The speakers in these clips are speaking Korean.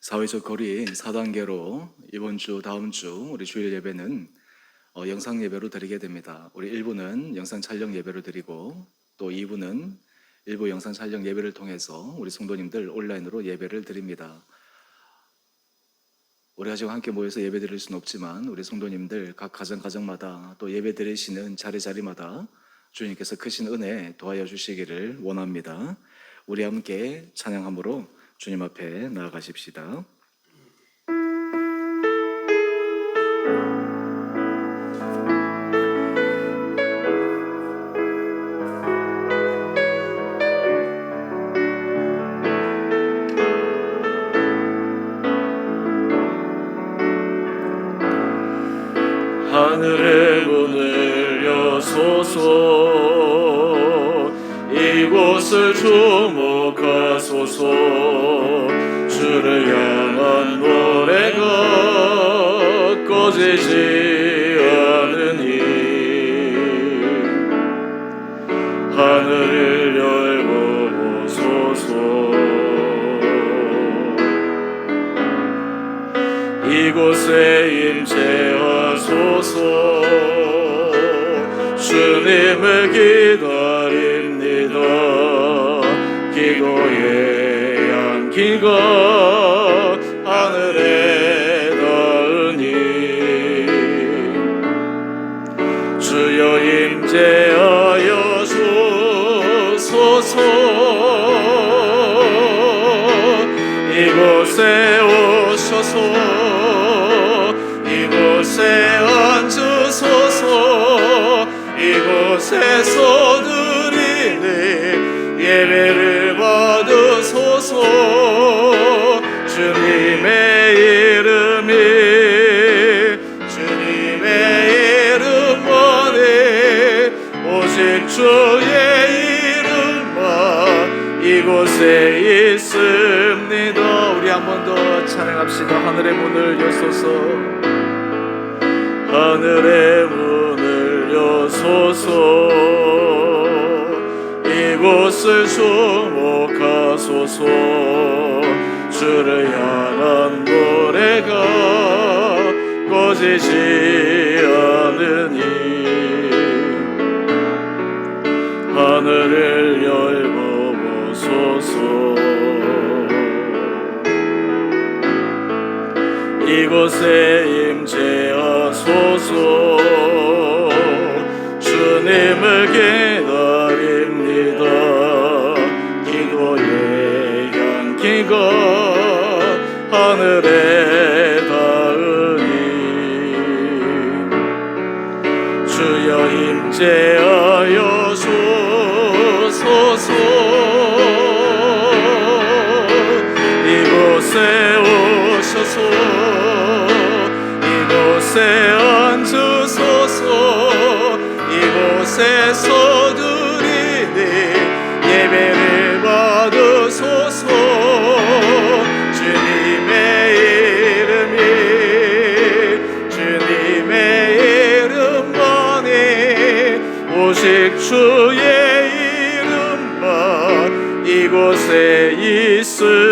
사회적 거리 4단계로 이번 주, 다음 주 우리 주일 예배는 영상 예배로 드리게 됩니다. 우리 1부는 영상 촬영 예배로 드리고 또 2부는 일부 영상 촬영 예배를 통해서 우리 성도님들 온라인으로 예배를 드립니다. 우리가 지금 함께 모여서 예배 드릴 수는 없지만 우리 성도님들 각 가정마다 또 예배 드리시는 자리마다 주님께서 크신 은혜 도와여 주시기를 원합니다. 우리 함께 찬양함으로 주님 앞에 나아가십시다. 하늘의 문을 여소서, 이곳을 주목하소서. 주를 향한 노래가 꺼지지 않으니 하늘을 열어보소서. 이곳에 임재하소서. 주님을 기다립니다. 기도의 향기가 하늘에 닿으니 주여 임재하여 주소서. 이곳에 오셔서 이곳에 앉으소서. 이곳에서 드리는 예배를 받으소서. 주님의 이름만에 오직 주의 이름만 이곳에 있습니다. 우리 한 번 더 찬양합시다. 하늘의 문을 여소서. 하늘의 문을 여소서. 이곳을 주목하소서. 주를 향한 노래가 꺼지지 않으니 하늘을 열어보소서. 이곳에 임재하소서. 주님을 기다립니다. 기도의 향기가 하늘에 닿으니 주여 임재하여 주소서. 이곳에 오셔서 이곳에 앉으소서. 이곳에서 드리는 예배를 받으소서. 주님의 이름만이 오직 주의 이름만 이곳에 있습니다.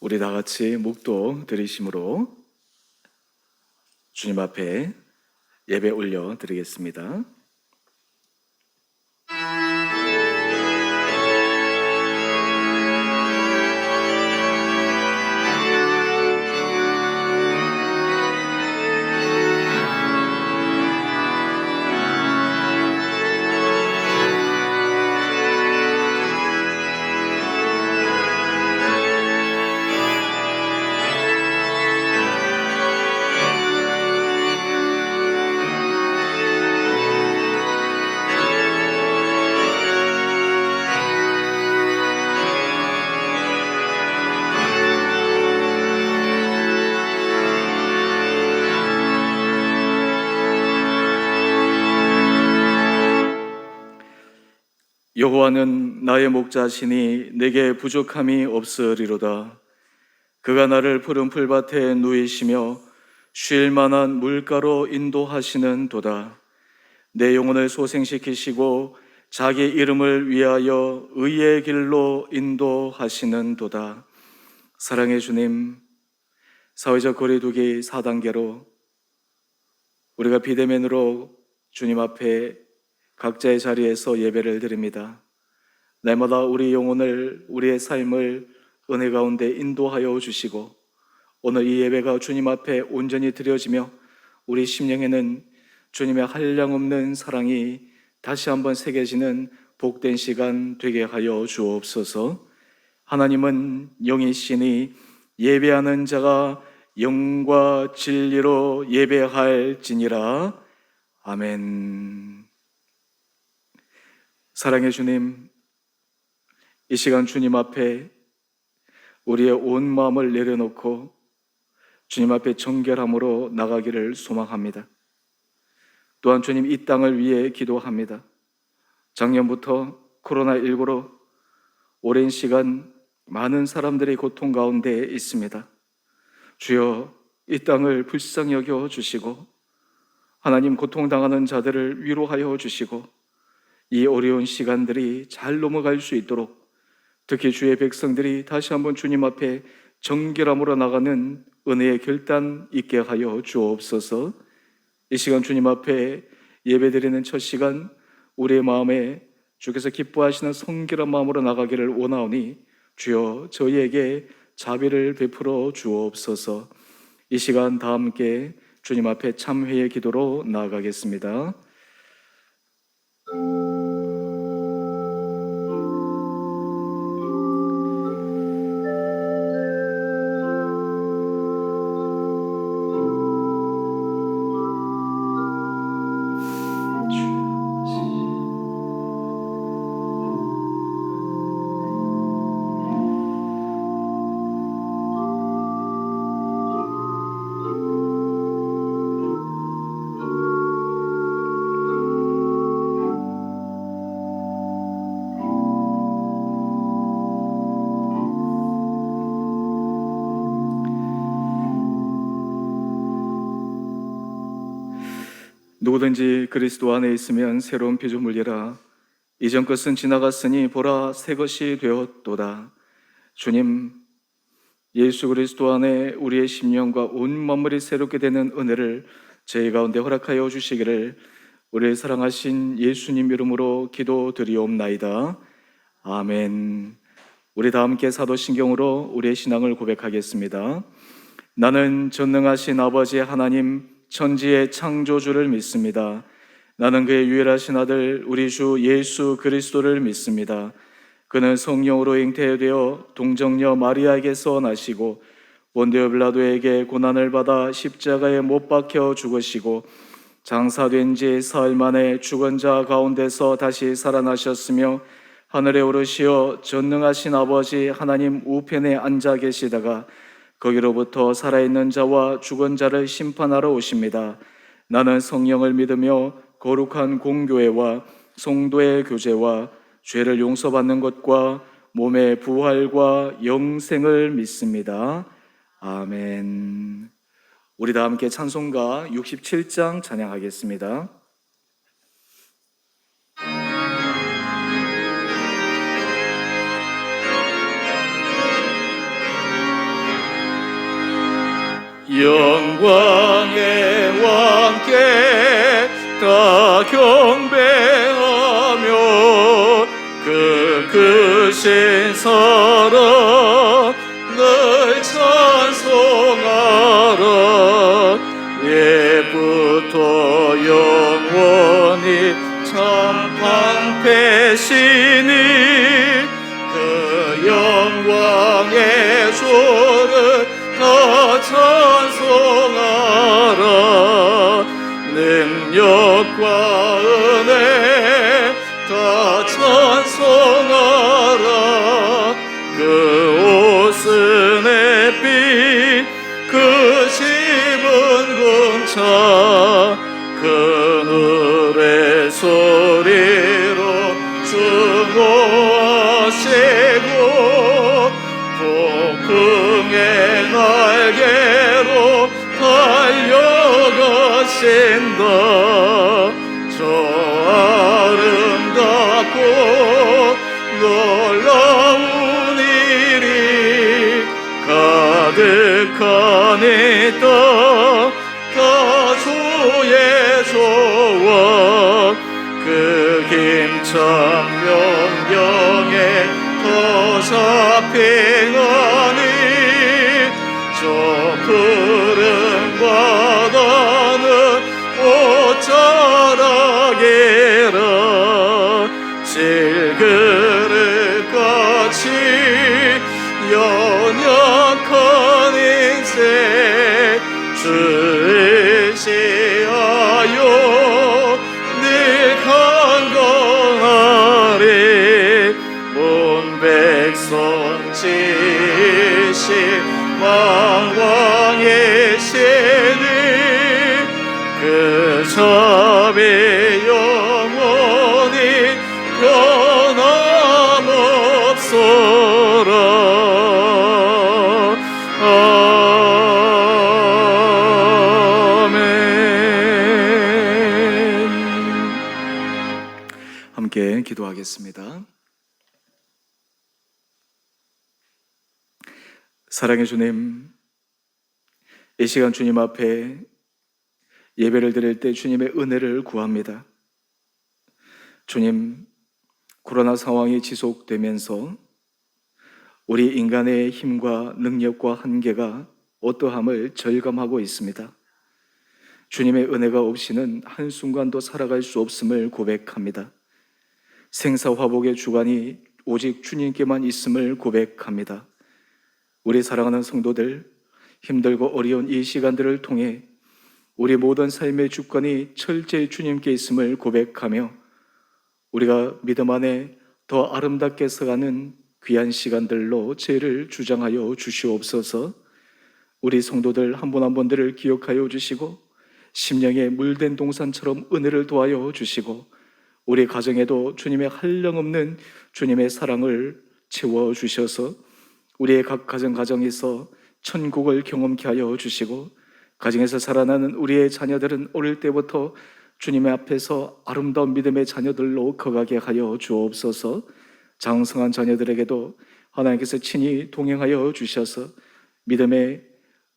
우리 다 같이 묵도 드리심으로 주님 앞에 예배 올려 드리겠습니다. 여호와는 나의 목자시니 내게 부족함이 없으리로다. 그가 나를 푸른 풀밭에 누이시며 쉴 만한 물가로 인도하시는 도다. 내 영혼을 소생시키시고 자기 이름을 위하여 의의 길로 인도하시는 도다. 사랑의 주님, 사회적 거리두기 4단계로 우리가 비대면으로 주님 앞에 각자의 자리에서 예배를 드립니다. 날마다 우리 영혼을, 우리의 삶을 은혜 가운데 인도하여 주시고 오늘 이 예배가 주님 앞에 온전히 드려지며 우리 심령에는 주님의 한량없는 사랑이 다시 한번 새겨지는 복된 시간 되게 하여 주옵소서. 하나님은 영이시니 예배하는 자가 영과 진리로 예배할지니라. 아멘. 사랑의 주님, 이 시간 주님 앞에 우리의 온 마음을 내려놓고 주님 앞에 정결함으로 나가기를 소망합니다. 또한 주님, 이 땅을 위해 기도합니다. 작년부터 코로나19로 오랜 시간 많은 사람들이 고통 가운데 있습니다. 주여, 이 땅을 불쌍히 여겨 주시고 하나님, 고통당하는 자들을 위로하여 주시고 이 어려운 시간들이 잘 넘어갈 수 있도록 특히 주의 백성들이 다시 한번 주님 앞에 정결함으로 나가는 은혜의 결단 있게 하여 주옵소서. 이 시간 주님 앞에 예배드리는 첫 시간 우리의 마음에 주께서 기뻐하시는 성결한 마음으로 나가기를 원하오니 주여, 저희에게 자비를 베풀어 주옵소서. 이 시간 다 함께 주님 앞에 참회의 기도로 나아가겠습니다. 누구든지 그리스도 안에 있으면 새로운 피조물이라. 이전 것은 지나갔으니 보라, 새 것이 되었도다. 주님, 예수 그리스도 안에 우리의 심령과 온 만물이 새롭게 되는 은혜를 저희 가운데 허락하여 주시기를 우리를 사랑하신 예수님 이름으로 기도드리옵나이다. 아멘. 우리 다 함께 사도신경으로 우리의 신앙을 고백하겠습니다. 나는 전능하신 아버지 하나님, 천지의 창조주를 믿습니다. 나는 그의 유일하신 아들 우리 주 예수 그리스도를 믿습니다. 그는 성령으로 잉태되어 동정녀 마리아에게서 나시고 본디오 빌라도에게 고난을 받아 십자가에 못 박혀 죽으시고 장사된 지 사흘 만에 죽은 자 가운데서 다시 살아나셨으며 하늘에 오르시어 전능하신 아버지 하나님 우편에 앉아 계시다가 거기로부터 살아있는 자와 죽은 자를 심판하러 오십니다. 나는 성령을 믿으며 거룩한 공교회와 성도의 교제와 죄를 용서받는 것과 몸의 부활과 영생을 믿습니다. 아멘. 우리 다 함께 찬송가 67장 찬양하겠습니다. 영광의 왕께 다 경배하며 그 크신 사랑 늘 찬송하라. 옛부터 영원히 참 방패시니 그 영광의 주를 다 찬송하라. 능력과 은혜 다 찬송하라. 그 옷은 햇빛 그 집은 궁창 그늘의 소리로 증오하시고 폭풍의 날개로 달려 하신다. 저 아름답고 놀라운 일이 가득한 이 땅, 다 주의 조와 그 힘찬 명령에 더 잡히나니 저 푸른 바다는 옷자락이라 질그릇같이 연약한 인생 주를 시하여 늘 강건하리. 온 백성 지시 왕왕의 신이 그 자비 영원히 변함없어라. 아멘. 함께 기도하겠습니다. 사랑의 주님, 이 시간 주님 앞에 예배를 드릴 때 주님의 은혜를 구합니다. 주님, 코로나 상황이 지속되면서 우리 인간의 힘과 능력과 한계가 어떠함을 절감하고 있습니다. 주님의 은혜가 없이는 한순간도 살아갈 수 없음을 고백합니다. 생사화복의 주관이 오직 주님께만 있음을 고백합니다. 우리 사랑하는 성도들, 힘들고 어려운 이 시간들을 통해 우리 모든 삶의 주권이 철저히 주님께 있음을 고백하며 우리가 믿음 안에 더 아름답게 서가는 귀한 시간들로 죄를 주장하여 주시옵소서. 우리 성도들 한 분 한 분들을 기억하여 주시고 심령에 물된 동산처럼 은혜를 도하여 주시고 우리 가정에도 주님의 한량없는 주님의 사랑을 채워주셔서 우리의 각 가정에서 천국을 경험케 하여 주시고 가정에서 살아나는 우리의 자녀들은 어릴 때부터 주님의 앞에서 아름다운 믿음의 자녀들로 커가게 하여 주옵소서. 장성한 자녀들에게도 하나님께서 친히 동행하여 주셔서 믿음의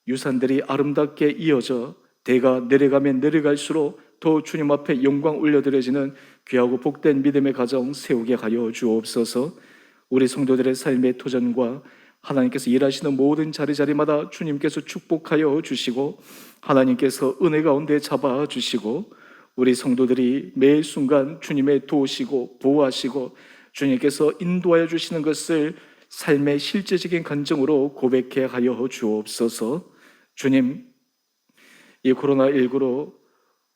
유산들이 아름답게 이어져 대가 내려가면 내려갈수록 더 주님 앞에 영광 올려드려지는 귀하고 복된 믿음의 가정 세우게 하여 주옵소서. 우리 성도들의 삶의 도전과 하나님께서 일하시는 모든 자리마다 주님께서 축복하여 주시고 하나님께서 은혜 가운데 잡아주시고 우리 성도들이 매 순간 주님의 도우시고 보호하시고 주님께서 인도하여 주시는 것을 삶의 실제적인 간증으로 고백해 하여 주옵소서. 주님, 이 코로나19로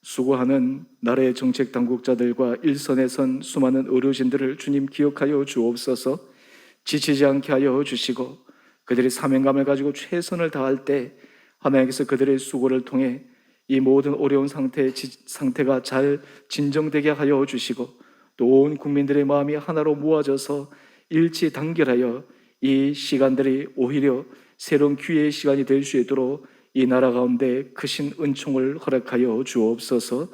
수고하는 나라의 정책 당국자들과 일선에 선 수많은 의료진들을 주님 기억하여 주옵소서. 지치지 않게 하여 주시고 그들이 사명감을 가지고 최선을 다할 때 하나님께서 그들의 수고를 통해 이 모든 어려운 상태가 잘 진정되게 하여 주시고 또 온 국민들의 마음이 하나로 모아져서 일치 단결하여 이 시간들이 오히려 새로운 기회의 시간이 될 수 있도록 이 나라 가운데 크신 은총을 허락하여 주옵소서.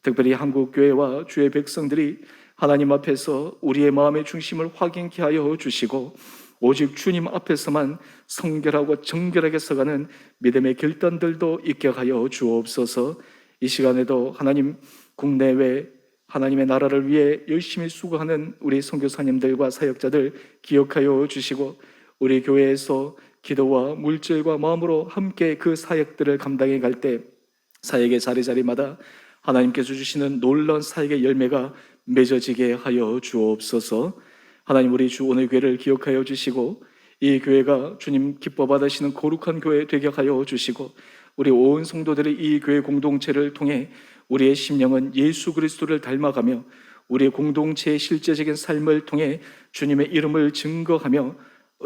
특별히 한국교회와 주의 백성들이 하나님 앞에서 우리의 마음의 중심을 확인케 하여 주시고 오직 주님 앞에서만 성결하고 정결하게 서가는 믿음의 결단들도 있게 하여 주옵소서. 이 시간에도 하나님 국내외 하나님의 나라를 위해 열심히 수고하는 우리 선교사님들과 사역자들 기억하여 주시고 우리 교회에서 기도와 물질과 마음으로 함께 그 사역들을 감당해 갈 때 사역의 자리마다 하나님께서 주시는 놀라운 사역의 열매가 맺어지게 하여 주옵소서. 하나님, 우리 주 오늘 교회를 기억하여 주시고 이 교회가 주님 기뻐 받으시는 거룩한 교회 되게 하여 주시고 우리 온 성도들이 이 교회 공동체를 통해 우리의 심령은 예수 그리스도를 닮아가며 우리 공동체의 실제적인 삶을 통해 주님의 이름을 증거하며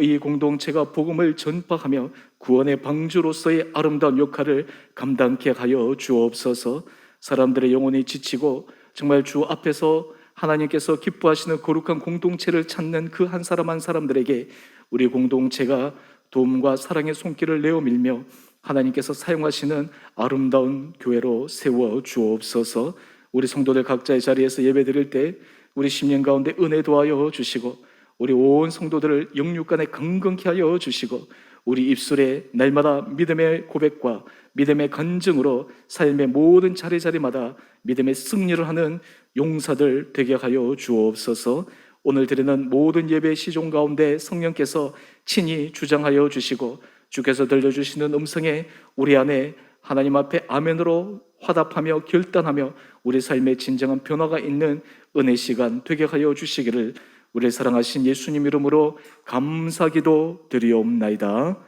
이 공동체가 복음을 전파하며 구원의 방주로서의 아름다운 역할을 감당케 하여 주옵소서. 사람들의 영혼이 지치고 정말 주 앞에서 하나님께서 기뻐하시는 거룩한 공동체를 찾는 그 한 사람 한 사람들에게 우리 공동체가 도움과 사랑의 손길을 내어 밀며 하나님께서 사용하시는 아름다운 교회로 세워 주옵소서. 우리 성도들 각자의 자리에서 예배드릴 때 우리 심령 가운데 은혜 도하여 주시고, 우리 온 성도들을 영육간에 건강케 하여 주시고, 우리 입술에 날마다 믿음의 고백과 믿음의 간증으로 삶의 모든 자리자리마다 믿음의 승리를 하는 용사들 되게 하여 주옵소서. 오늘 드리는 모든 예배 시종 가운데 성령께서 친히 주장하여 주시고, 주께서 들려주시는 음성에 우리 안에 하나님 앞에 아멘으로 화답하며 결단하며 우리 삶의 진정한 변화가 있는 은혜 시간 되게 하여 주시기를 우리 사랑하신 예수님 이름으로 감사기도 드리옵나이다.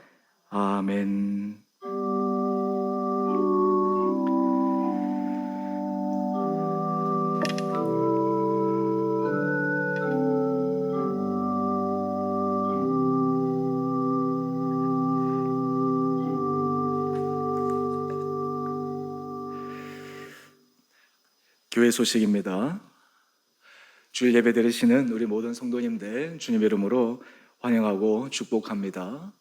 아멘. 교회 소식입니다. 주일 예배 드리시는 우리 모든 성도님들 주님 이름으로 환영하고 축복합니다.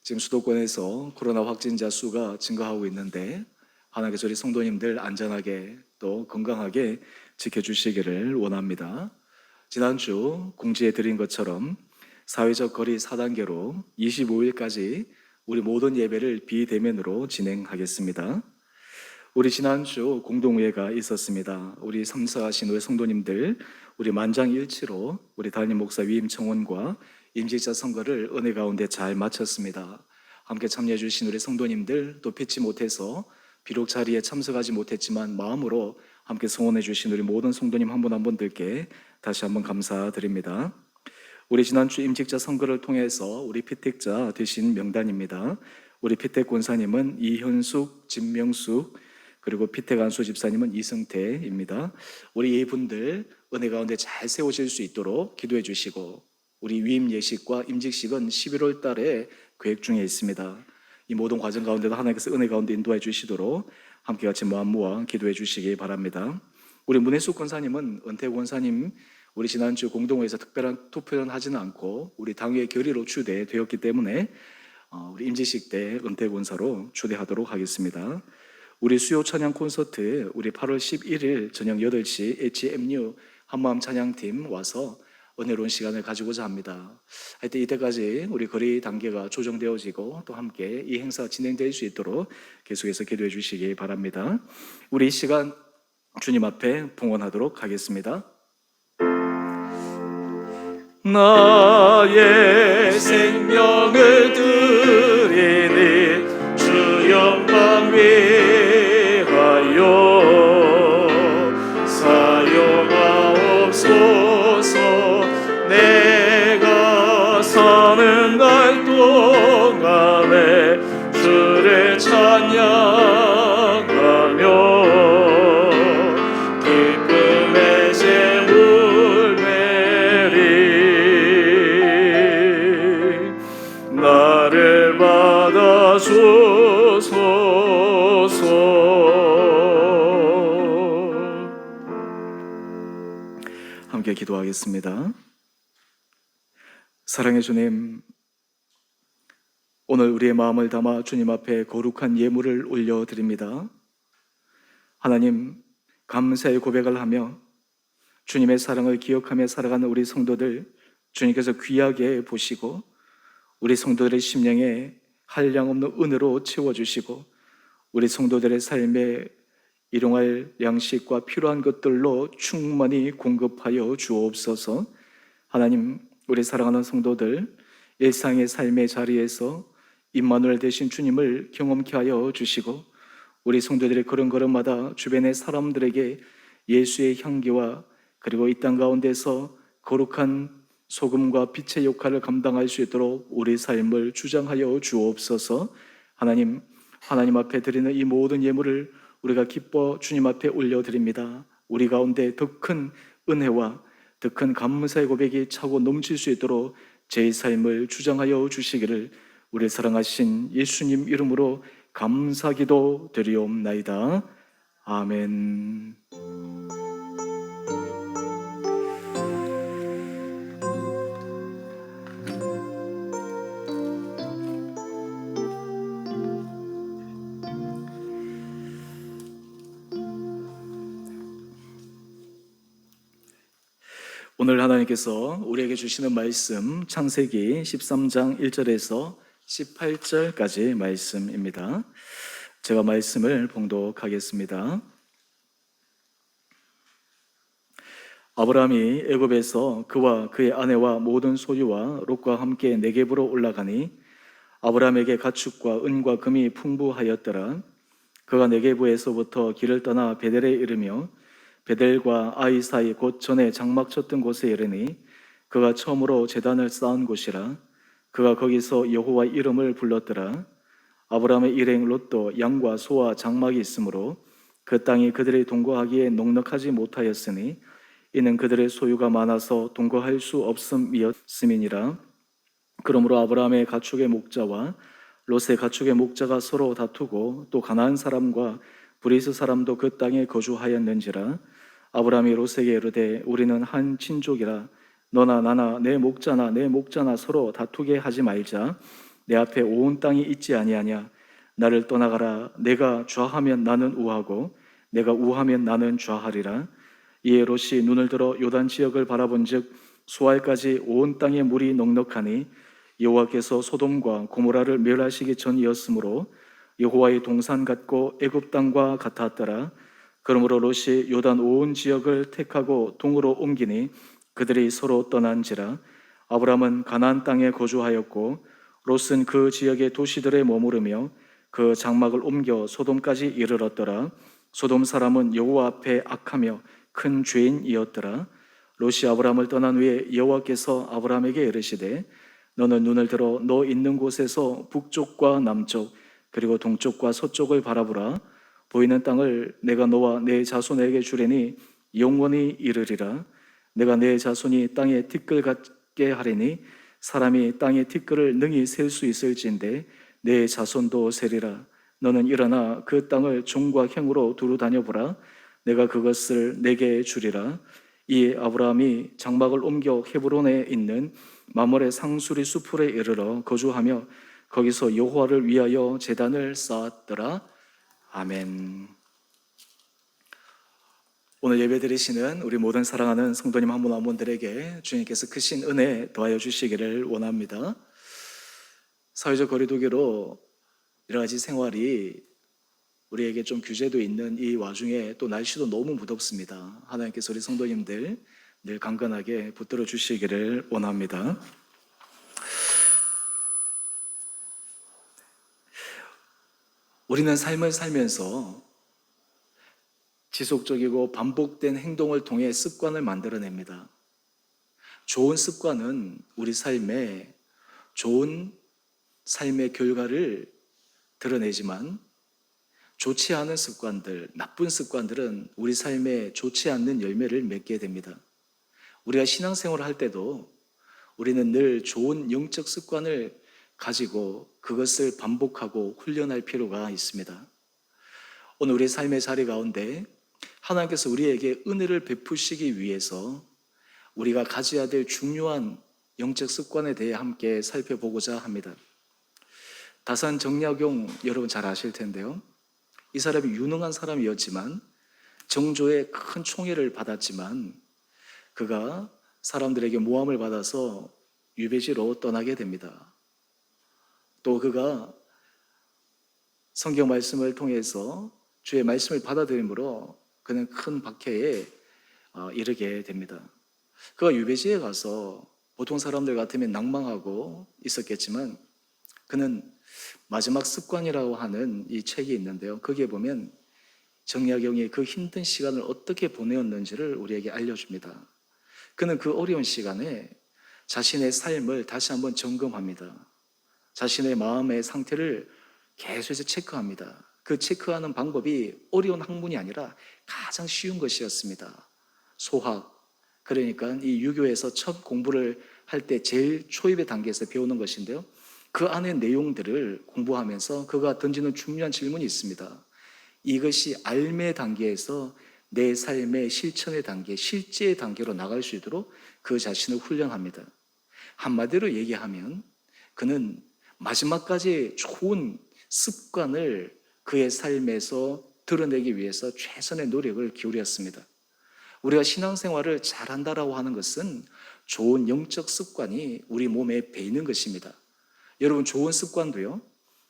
지금 수도권에서 코로나 확진자 수가 증가하고 있는데 하나님께서 우리 성도님들 안전하게 또 건강하게 지켜주시기를 원합니다. 지난주 공지해 드린 것처럼 사회적 거리 4단계로 25일까지 우리 모든 예배를 비대면으로 진행하겠습니다. 우리 지난주 공동회가 있었습니다. 우리 삼사하신 우리 성도님들 우리 만장일치로 우리 담임 목사 위임 청원과 임직자 선거를 은혜 가운데 잘 마쳤습니다. 함께 참여해 주신 우리 성도님들, 또 뵙지 못해서 비록 자리에 참석하지 못했지만 마음으로 함께 성원해 주신 우리 모든 성도님 한 분 한 분들께 다시 한번 감사드립니다. 우리 지난주 임직자 선거를 통해서 우리 피택자 되신 명단입니다. 우리 피택 권사님은 이현숙, 진명숙, 그리고 피택 안수 집사님은 이승태입니다. 우리 이분들 은혜 가운데 잘 세우실 수 있도록 기도해 주시고, 우리 위임 예식과 임직식은 11월 달에 계획 중에 있습니다. 이 모든 과정 가운데도 하나님께서 은혜 가운데 인도해 주시도록 함께 같이 마음 모아 기도해 주시기 바랍니다. 우리 문혜숙 권사님은 은퇴 권사님 우리 지난주 공동회에서 특별한 투표는 하지는 않고 우리 당회 결의로 추대되었기 때문에 우리 임직식 때 은퇴 권사로 추대하도록 하겠습니다. 우리 수요 찬양 콘서트 우리 8월 11일 저녁 8시 HMU 한마음 찬양팀 와서 은혜로운 시간을 가지고자 합니다. 하여튼 이때까지 우리 거리 단계가 조정되어지고 또 함께 이 행사 진행될 수 있도록 계속해서 기도해 주시기 바랍니다. 우리 이 시간 주님 앞에 봉헌하도록 하겠습니다. 나의 생명을 드리니 주 영광 위하여 사용하옵소서. 내가 사는 날 동안에 주를 찬양하며 기쁨의 제물 내리 나를 받아주소서. 함께 기도하겠습니다. 사랑의 주님, 오늘 우리의 마음을 담아 주님 앞에 거룩한 예물을 올려드립니다. 하나님, 감사의 고백을 하며 주님의 사랑을 기억하며 살아가는 우리 성도들 주님께서 귀하게 보시고 우리 성도들의 심령에 한량없는 은혜로 채워주시고 우리 성도들의 삶에 일용할 양식과 필요한 것들로 충만히 공급하여 주옵소서. 하나님, 우리 사랑하는 성도들 일상의 삶의 자리에서 임마누엘 되신 주님을 경험케 하여 주시고 우리 성도들의 걸음걸음마다 주변의 사람들에게 예수의 향기와 그리고 이 땅 가운데서 거룩한 소금과 빛의 역할을 감당할 수 있도록 우리 삶을 주장하여 주옵소서. 하나님 앞에 드리는 이 모든 예물을 우리가 기뻐 주님 앞에 올려드립니다. 우리 가운데 더 큰 은혜와 더 큰 감사의 고백이 차고 넘칠 수 있도록 제 삶을 주장하여 주시기를 우리 사랑하신 예수님 이름으로 감사기도 드리옵나이다. 아멘. 오늘 하나님께서 우리에게 주시는 말씀 창세기 13장 1절에서 18절까지 말씀입니다. 제가 말씀을 봉독하겠습니다. 아브라함이 애굽에서 그와 그의 아내와 모든 소유와 롯과 함께 네겝으로 올라가니 아브라함에게 가축과 은과 금이 풍부하였더라. 그가 네겝에서부터 길을 떠나 베델에 이르며 베델과 아이 사이 곧 전에 장막 쳤던 곳에 이르니 그가 처음으로 제단을 쌓은 곳이라. 그가 거기서 여호와 이름을 불렀더라. 아브라함의 일행 롯도 양과 소와 장막이 있으므로 그 땅이 그들이 동거하기에 넉넉하지 못하였으니 이는 그들의 소유가 많아서 동거할 수 없음이었음이니라. 그러므로 아브라함의 가축의 목자와 롯의 가축의 목자가 서로 다투고 또 가나안 사람과 브리스 사람도 그 땅에 거주하였는지라. 아브라함이 롯에게 이르되 우리는 한 친족이라 너나 나나 내 목자나 서로 다투게 하지 말자. 내 앞에 온 땅이 있지 아니하냐. 나를 떠나가라. 내가 좌하면 나는 우하고 내가 우하면 나는 좌하리라. 이에 롯이 눈을 들어 요단 지역을 바라본즉 수알까지 온 땅에 물이 넉넉하니 여호와께서 소돔과 고모라를 멸하시기 전이었으므로 여호와의 동산 같고 애굽 땅과 같았더라. 그러므로 롯이 요단 온 지역을 택하고 동으로 옮기니 그들이 서로 떠난지라. 아브라함은 가나안 땅에 거주하였고 롯은 그 지역의 도시들에 머무르며 그 장막을 옮겨 소돔까지 이르렀더라. 소돔 사람은 여호와 앞에 악하며 큰 죄인이었더라. 롯이 아브라함을 떠난 후에 여호와께서 아브라함에게 이르시되 너는 눈을 들어 너 있는 곳에서 북쪽과 남쪽 그리고 동쪽과 서쪽을 바라보라. 보이는 땅을 내가 너와 내 자손에게 주리니 영원히 이르리라. 내가 내 자손이 땅에 티끌 같게 하리니 사람이 땅의 티끌을 능히 셀 수 있을진데 내 자손도 세리라. 너는 일어나 그 땅을 종과 행으로 두루 다녀보라. 내가 그것을 내게 주리라. 이에 아브라함이 장막을 옮겨 헤브론에 있는 마므레 상수리 수풀에 이르러 거주하며 거기서 여호와를 위하여 제단을 쌓았더라. 아멘. 오늘 예배드리시는 우리 모든 사랑하는 성도님 한 분 한 분들에게 주님께서 크신 은혜 더하여 주시기를 원합니다. 사회적 거리두기로 여러 가지 생활이 우리에게 좀 규제도 있는 이 와중에 또 날씨도 너무 무덥습니다. 하나님께서 우리 성도님들 늘 강건하게 붙들어 주시기를 원합니다. 우리는 삶을 살면서 지속적이고 반복된 행동을 통해 습관을 만들어냅니다. 좋은 습관은 우리 삶에 좋은 삶의 결과를 드러내지만 좋지 않은 습관들, 나쁜 습관들은 우리 삶에 좋지 않는 열매를 맺게 됩니다. 우리가 신앙생활을 할 때도 우리는 늘 좋은 영적 습관을 가지고 그것을 반복하고 훈련할 필요가 있습니다. 오늘 우리 삶의 자리 가운데 하나님께서 우리에게 은혜를 베푸시기 위해서 우리가 가져야 될 중요한 영적 습관에 대해 함께 살펴보고자 합니다. 다산 정약용 여러분 잘 아실 텐데요. 이 사람이 유능한 사람이었지만 정조의 큰 총애를 받았지만 그가 사람들에게 모함을 받아서 유배지로 떠나게 됩니다. 또 그가 성경 말씀을 통해서 주의 말씀을 받아들임으로 그는 큰 박해에 이르게 됩니다. 그가 유배지에 가서 보통 사람들 같으면 낭망하고 있었겠지만 그는 마지막 습관이라고 하는 이 책이 있는데요. 거기에 보면 정약용이 그 힘든 시간을 어떻게 보내었는지를 우리에게 알려줍니다. 그는 그 어려운 시간에 자신의 삶을 다시 한번 점검합니다. 자신의 마음의 상태를 계속해서 체크합니다. 그 체크하는 방법이 어려운 학문이 아니라 가장 쉬운 것이었습니다. 소학, 그러니까 이 유교에서 첫 공부를 할 때 제일 초입의 단계에서 배우는 것인데요. 그 안의 내용들을 공부하면서 그가 던지는 중요한 질문이 있습니다. 이것이 알매 단계에서 내 삶의 실천의 단계, 실제의 단계로 나갈 수 있도록 그 자신을 훈련합니다. 한마디로 얘기하면 그는 마지막까지 좋은 습관을 그의 삶에서 드러내기 위해서 최선의 노력을 기울였습니다. 우리가 신앙생활을 잘한다라고 하는 것은 좋은 영적 습관이 우리 몸에 배이는 것입니다. 여러분, 좋은 습관도요,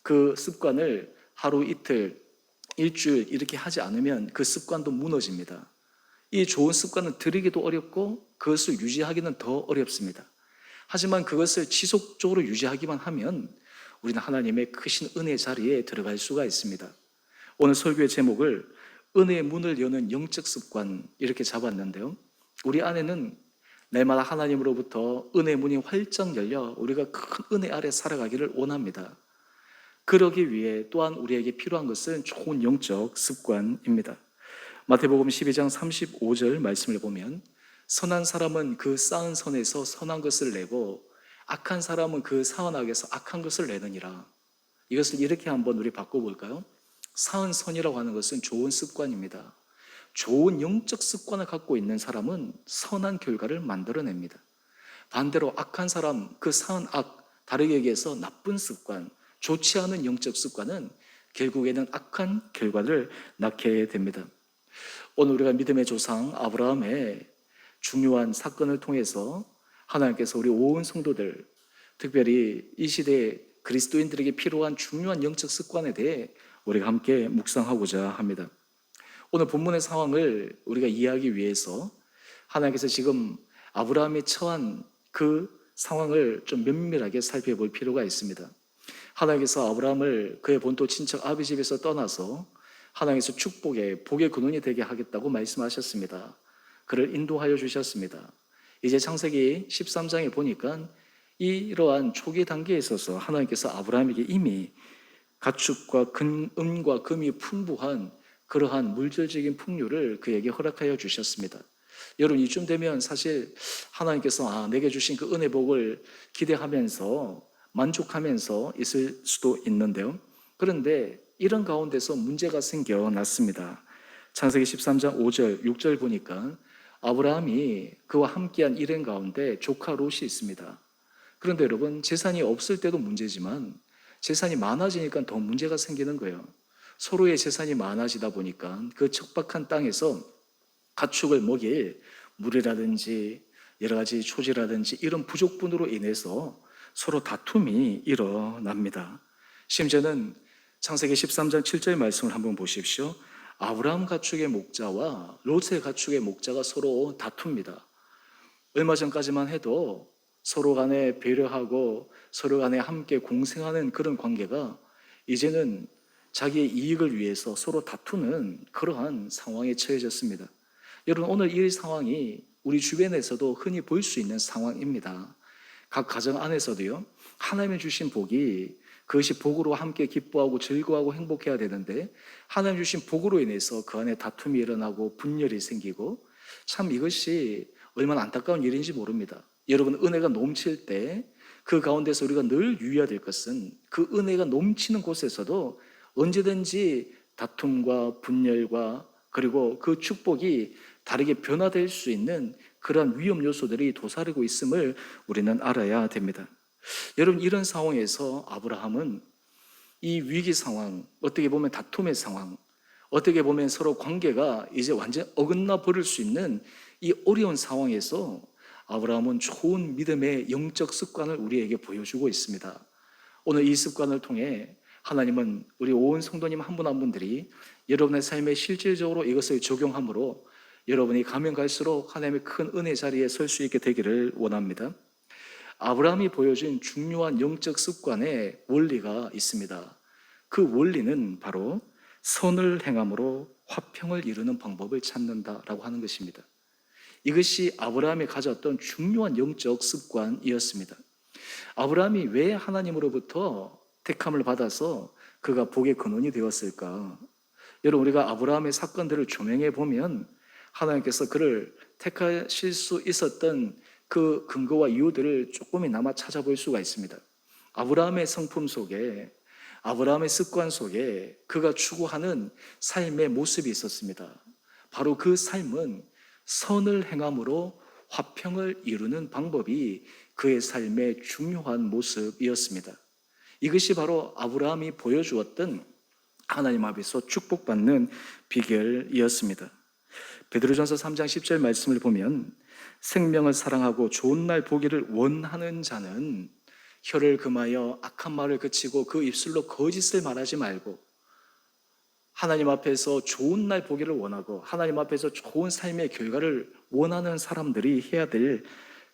그 습관을 하루 이틀 일주일 이렇게 하지 않으면 그 습관도 무너집니다. 이 좋은 습관을 들이기도 어렵고 그것을 유지하기는 더 어렵습니다. 하지만 그것을 지속적으로 유지하기만 하면 우리는 하나님의 크신 은혜 자리에 들어갈 수가 있습니다. 오늘 설교의 제목을 은혜의 문을 여는 영적 습관 이렇게 잡았는데요, 우리 안에는 날마다 하나님으로부터 은혜의 문이 활짝 열려 우리가 큰 은혜 아래 살아가기를 원합니다. 그러기 위해 또한 우리에게 필요한 것은 좋은 영적 습관입니다. 마태복음 12장 35절 말씀을 보면 선한 사람은 그 쌓은 선에서 선한 것을 내고 악한 사람은 그 사은 악에서 악한 것을 내느니라. 이것을 이렇게 한번 우리 바꿔볼까요? 쌓은 선이라고 하는 것은 좋은 습관입니다. 좋은 영적 습관을 갖고 있는 사람은 선한 결과를 만들어냅니다. 반대로 악한 사람, 그 쌓은 악, 다르게 얘기해서 나쁜 습관, 좋지 않은 영적 습관은 결국에는 악한 결과를 낳게 됩니다. 오늘 우리가 믿음의 조상 아브라함의 중요한 사건을 통해서 하나님께서 우리 온 성도들, 특별히 이 시대에 그리스도인들에게 필요한 중요한 영적 습관에 대해 우리가 함께 묵상하고자 합니다. 오늘 본문의 상황을 우리가 이해하기 위해서 하나님께서 지금 아브라함이 처한 그 상황을 좀 면밀하게 살펴볼 필요가 있습니다. 하나님께서 아브라함을 그의 본토 친척 아비 집에서 떠나서 하나님께서 축복의 복의 근원이 되게 하겠다고 말씀하셨습니다. 그를 인도하여 주셨습니다. 이제 창세기 13장에 보니까 이러한 초기 단계에 있어서 하나님께서 아브라함에게 이미 가축과 은과 금이 풍부한 그러한 물질적인 풍요를 그에게 허락하여 주셨습니다. 여러분, 이쯤 되면 사실 하나님께서 내게 주신 그 은혜 복을 기대하면서 만족하면서 있을 수도 있는데요, 그런데 이런 가운데서 문제가 생겨났습니다. 창세기 13장 5절, 6절 보니까 아브라함이 그와 함께한 일행 가운데 조카 롯이 있습니다. 그런데 여러분, 재산이 없을 때도 문제지만 재산이 많아지니까 더 문제가 생기는 거예요. 서로의 재산이 많아지다 보니까 그 척박한 땅에서 가축을 먹일 물이라든지 여러 가지 초지라든지 이런 부족분으로 인해서 서로 다툼이 일어납니다. 심지어는 창세기 13장 7절 말씀을 한번 보십시오. 아브라함 가축의 목자와 롯의 가축의 목자가 서로 다툽니다. 얼마 전까지만 해도 서로 간에 배려하고 서로 간에 함께 공생하는 그런 관계가 이제는 자기의 이익을 위해서 서로 다투는 그러한 상황에 처해졌습니다. 여러분, 오늘 이 상황이 우리 주변에서도 흔히 볼 수 있는 상황입니다. 각 가정 안에서도요, 하나님이 주신 복이 그것이 복으로 함께 기뻐하고 즐거워하고 행복해야 되는데 하나님 주신 복으로 인해서 그 안에 다툼이 일어나고 분열이 생기고, 참 이것이 얼마나 안타까운 일인지 모릅니다. 여러분, 은혜가 넘칠 때 그 가운데서 우리가 늘 유의해야 될 것은 그 은혜가 넘치는 곳에서도 언제든지 다툼과 분열과 그리고 그 축복이 다르게 변화될 수 있는 그러한 위험 요소들이 도사리고 있음을 우리는 알아야 됩니다. 여러분, 이런 상황에서 아브라함은 이 위기 상황, 어떻게 보면 다툼의 상황, 어떻게 보면 서로 관계가 이제 완전 어긋나 버릴 수 있는 이 어려운 상황에서 아브라함은 좋은 믿음의 영적 습관을 우리에게 보여주고 있습니다. 오늘 이 습관을 통해 하나님은 우리 온 성도님 한 분 한 분들이 여러분의 삶에 실질적으로 이것을 적용함으로 여러분이 가면 갈수록 하나님의 큰 은혜 자리에 설 수 있게 되기를 원합니다. 아브라함이 보여준 중요한 영적 습관의 원리가 있습니다. 그 원리는 바로 선을 행함으로 화평을 이루는 방법을 찾는다라고 하는 것입니다. 이것이 아브라함이 가졌던 중요한 영적 습관이었습니다. 아브라함이 왜 하나님으로부터 택함을 받아서 그가 복의 근원이 되었을까? 여러분, 우리가 아브라함의 사건들을 조명해 보면 하나님께서 그를 택하실 수 있었던 그 근거와 이유들을 조금이나마 찾아볼 수가 있습니다. 아브라함의 성품 속에, 아브라함의 습관 속에 그가 추구하는 삶의 모습이 있었습니다. 바로 그 삶은 선을 행함으로 화평을 이루는 방법이 그의 삶의 중요한 모습이었습니다. 이것이 바로 아브라함이 보여주었던 하나님 앞에서 축복받는 비결이었습니다. 베드로전서 3장 10절 말씀을 보면 생명을 사랑하고 좋은 날 보기를 원하는 자는 혀를 금하여 악한 말을 그치고 그 입술로 거짓을 말하지 말고 하나님 앞에서 좋은 날 보기를 원하고 하나님 앞에서 좋은 삶의 결과를 원하는 사람들이 해야 될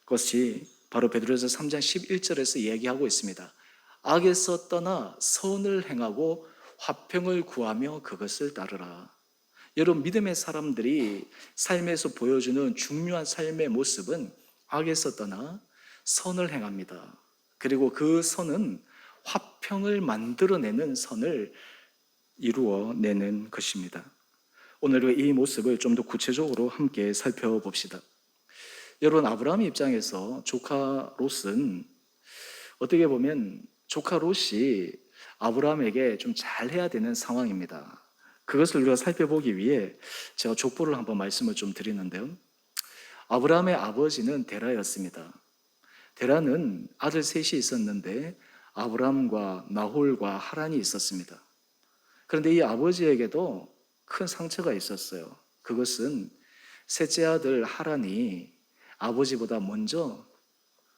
것이 바로 베드로전서 3장 11절에서 얘기하고 있습니다. 악에서 떠나 선을 행하고 화평을 구하며 그것을 따르라. 여러분, 믿음의 사람들이 삶에서 보여주는 중요한 삶의 모습은 악에서 떠나 선을 행합니다. 그리고 그 선은 화평을 만들어내는 선을 이루어내는 것입니다. 오늘 이 모습을 좀 더 구체적으로 함께 살펴봅시다. 여러분, 아브라함 입장에서 조카 롯은 어떻게 보면 조카 롯이 아브라함에게 좀 잘해야 되는 상황입니다. 그것을 우리가 살펴보기 위해 제가 족보를 한번 말씀을 좀 드리는데요. 아브라함의 아버지는 데라였습니다. 데라는 아들 셋이 있었는데 아브라함과 나홀과 하란이 있었습니다. 그런데 이 아버지에게도 큰 상처가 있었어요. 그것은 셋째 아들 하란이 아버지보다 먼저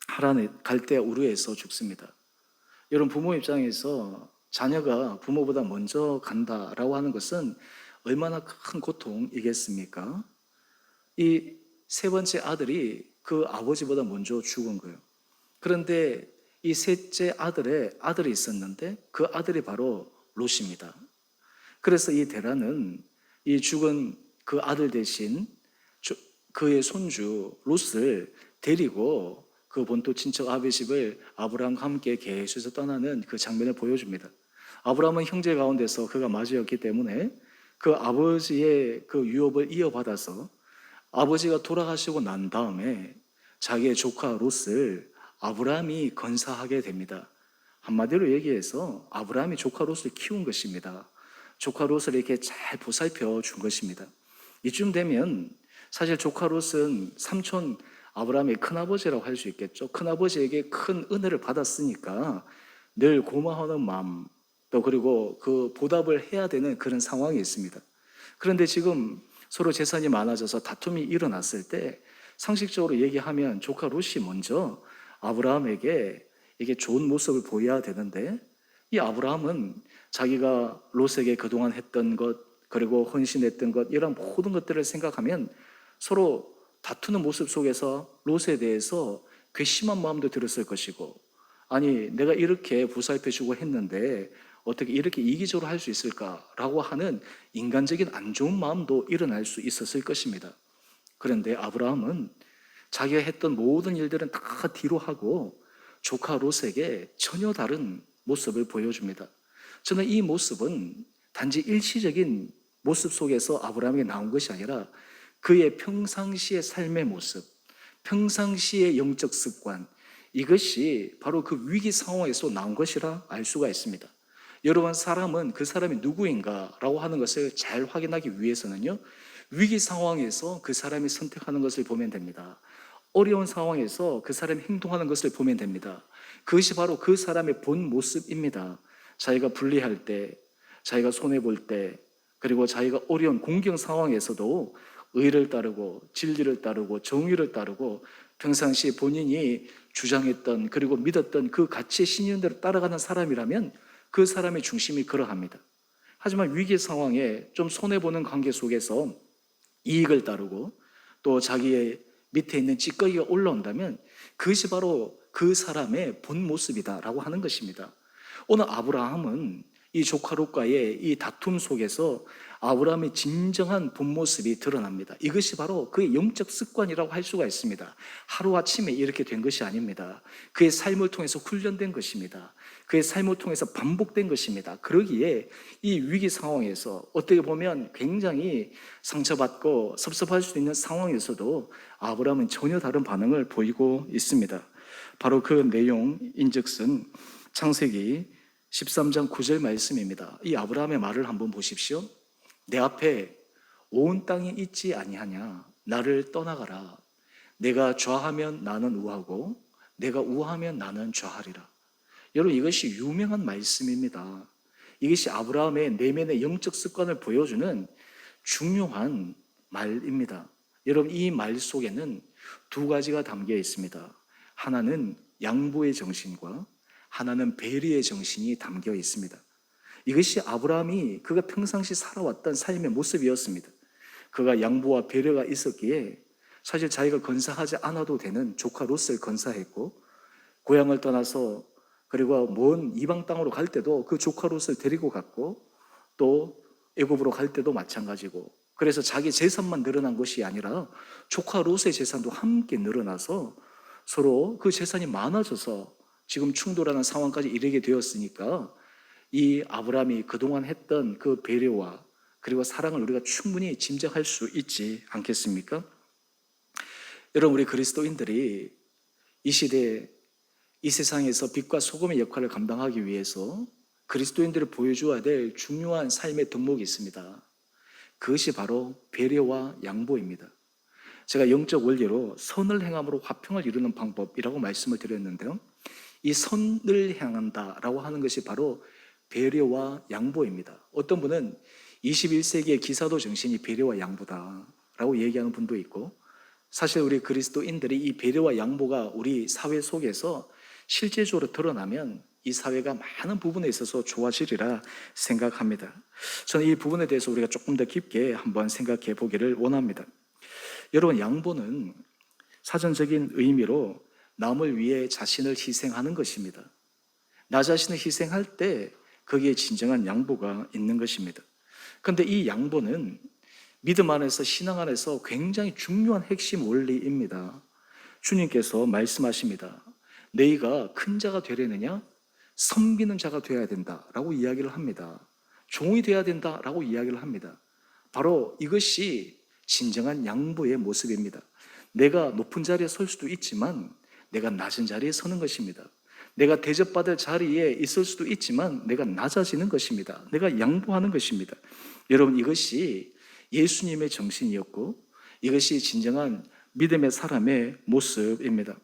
하란에 갈대 우르에서 죽습니다. 여러분, 부모 입장에서 자녀가 부모보다 먼저 간다라고 하는 것은 얼마나 큰 고통이겠습니까? 이 세 번째 아들이 그 아버지보다 먼저 죽은 거예요. 그런데 이 셋째 아들의 아들이 있었는데 그 아들이 바로 롯입니다. 그래서 이 데라는 이 죽은 그 아들 대신 그의 손주 롯을 데리고 그 본토 친척 아비 집을 아브라함과 함께 계수해서 떠나는 그 장면을 보여줍니다. 아브라함은 형제 가운데서 그가 마지였기 때문에 그 아버지의 그 유업을 이어받아서 아버지가 돌아가시고 난 다음에 자기의 조카 롯을 아브라함이 건사하게 됩니다. 한마디로 얘기해서 아브라함이 조카 롯을 키운 것입니다. 조카 롯을 이렇게 잘 보살펴 준 것입니다. 이쯤 되면 사실 조카 롯은 삼촌 아브라함의 큰아버지라고 할 수 있겠죠. 큰아버지에게 큰 은혜를 받았으니까 늘 고마워하는 마음, 또 그리고 그 보답을 해야 되는 그런 상황이 있습니다. 그런데 지금 서로 재산이 많아져서 다툼이 일어났을 때 상식적으로 얘기하면 조카 롯이 먼저 아브라함에게 이게 좋은 모습을 보여야 되는데 이 아브라함은 자기가 롯에게 그동안 했던 것, 그리고 헌신했던 것, 이런 모든 것들을 생각하면 서로 다투는 모습 속에서 롯에 대해서 괘씸한 마음도 들었을 것이고, 아니 내가 이렇게 보살펴주고 했는데 어떻게 이렇게 이기적으로 할 수 있을까라고 하는 인간적인 안 좋은 마음도 일어날 수 있었을 것입니다. 그런데 아브라함은 자기가 했던 모든 일들은 다 뒤로 하고 조카 롯에게 전혀 다른 모습을 보여줍니다. 저는 이 모습은 단지 일시적인 모습 속에서 아브라함에게 나온 것이 아니라 그의 평상시의 삶의 모습, 평상시의 영적 습관, 이것이 바로 그 위기 상황에서 나온 것이라 알 수가 있습니다. 여러분, 사람은 그 사람이 누구인가라고 하는 것을 잘 확인하기 위해서는요, 위기 상황에서 그 사람이 선택하는 것을 보면 됩니다. 어려운 상황에서 그 사람이 행동하는 것을 보면 됩니다. 그것이 바로 그 사람의 본 모습입니다. 자기가 불리할 때, 자기가 손해볼 때, 그리고 자기가 어려운 공경 상황에서도 의를 따르고 진리를 따르고 정의를 따르고 평상시 본인이 주장했던 그리고 믿었던 그 가치의 신념대로 따라가는 사람이라면 그 사람의 중심이 그러합니다. 하지만 위기 상황에 좀 손해보는 관계 속에서 이익을 따르고 또 자기의 밑에 있는 찌꺼기가 올라온다면 그것이 바로 그 사람의 본 모습이다라고 하는 것입니다. 오늘 아브라함은 이 조카 롯과의 이 다툼 속에서 아브라함의 진정한 본 모습이 드러납니다. 이것이 바로 그의 영적 습관이라고 할 수가 있습니다. 하루아침에 이렇게 된 것이 아닙니다. 그의 삶을 통해서 훈련된 것입니다. 그의 삶을 통해서 반복된 것입니다. 그러기에 이 위기 상황에서 어떻게 보면 굉장히 상처받고 섭섭할 수 있는 상황에서도 아브라함은 전혀 다른 반응을 보이고 있습니다. 바로 그 내용인즉슨 창세기 13장 9절 말씀입니다. 이 아브라함의 말을 한번 보십시오. 내 앞에 온 땅이 있지 아니하냐? 나를 떠나가라. 내가 좌하면 나는 우하고 내가 우하면 나는 좌하리라. 여러분, 이것이 유명한 말씀입니다. 이것이 아브라함의 내면의 영적 습관을 보여주는 중요한 말입니다. 여러분, 이 말 속에는 두 가지가 담겨 있습니다. 하나는 양보의 정신과 하나는 배려의 정신이 담겨 있습니다. 이것이 아브라함이 그가 평상시 살아왔던 삶의 모습이었습니다. 그가 양보와 배려가 있었기에 사실 자기가 건사하지 않아도 되는 조카 롯을 건사했고, 고향을 떠나서 그리고 먼 이방 땅으로 갈 때도 그 조카 롯을 데리고 갔고, 또 애굽으로 갈 때도 마찬가지고, 그래서 자기 재산만 늘어난 것이 아니라 조카 롯의 재산도 함께 늘어나서 서로 그 재산이 많아져서 지금 충돌하는 상황까지 이르게 되었으니까, 이 아브라함이 그동안 했던 그 배려와 그리고 사랑을 우리가 충분히 짐작할 수 있지 않겠습니까? 여러분, 우리 그리스도인들이 이 시대에 이 세상에서 빛과 소금의 역할을 감당하기 위해서 그리스도인들이 보여줘야 될 중요한 삶의 덕목이 있습니다. 그것이 바로 배려와 양보입니다. 제가 영적 원리로 선을 행함으로 화평을 이루는 방법이라고 말씀을 드렸는데요, 이 선을 향한다라고 하는 것이 바로 배려와 양보입니다. 어떤 분은 21세기의 기사도 정신이 배려와 양보다라고 얘기하는 분도 있고, 사실 우리 그리스도인들이 이 배려와 양보가 우리 사회 속에서 실제적으로 드러나면 이 사회가 많은 부분에 있어서 좋아지리라 생각합니다. 저는 이 부분에 대해서 우리가 조금 더 깊게 한번 생각해 보기를 원합니다. 여러분, 양보는 사전적인 의미로 남을 위해 자신을 희생하는 것입니다. 나 자신을 희생할 때 거기에 진정한 양보가 있는 것입니다. 그런데 이 양보는 믿음 안에서, 신앙 안에서 굉장히 중요한 핵심 원리입니다. 주님께서 말씀하십니다. 너희가 큰 자가 되려느냐? 섬기는 자가 되어야 된다라고 이야기를 합니다. 종이 되어야 된다라고 이야기를 합니다. 바로 이것이 진정한 양보의 모습입니다. 내가 높은 자리에 설 수도 있지만 내가 낮은 자리에 서는 것입니다. 내가 대접받을 자리에 있을 수도 있지만 내가 낮아지는 것입니다. 내가 양보하는 것입니다. 여러분, 이것이 예수님의 정신이었고 이것이 진정한 믿음의 사람의 모습입니다.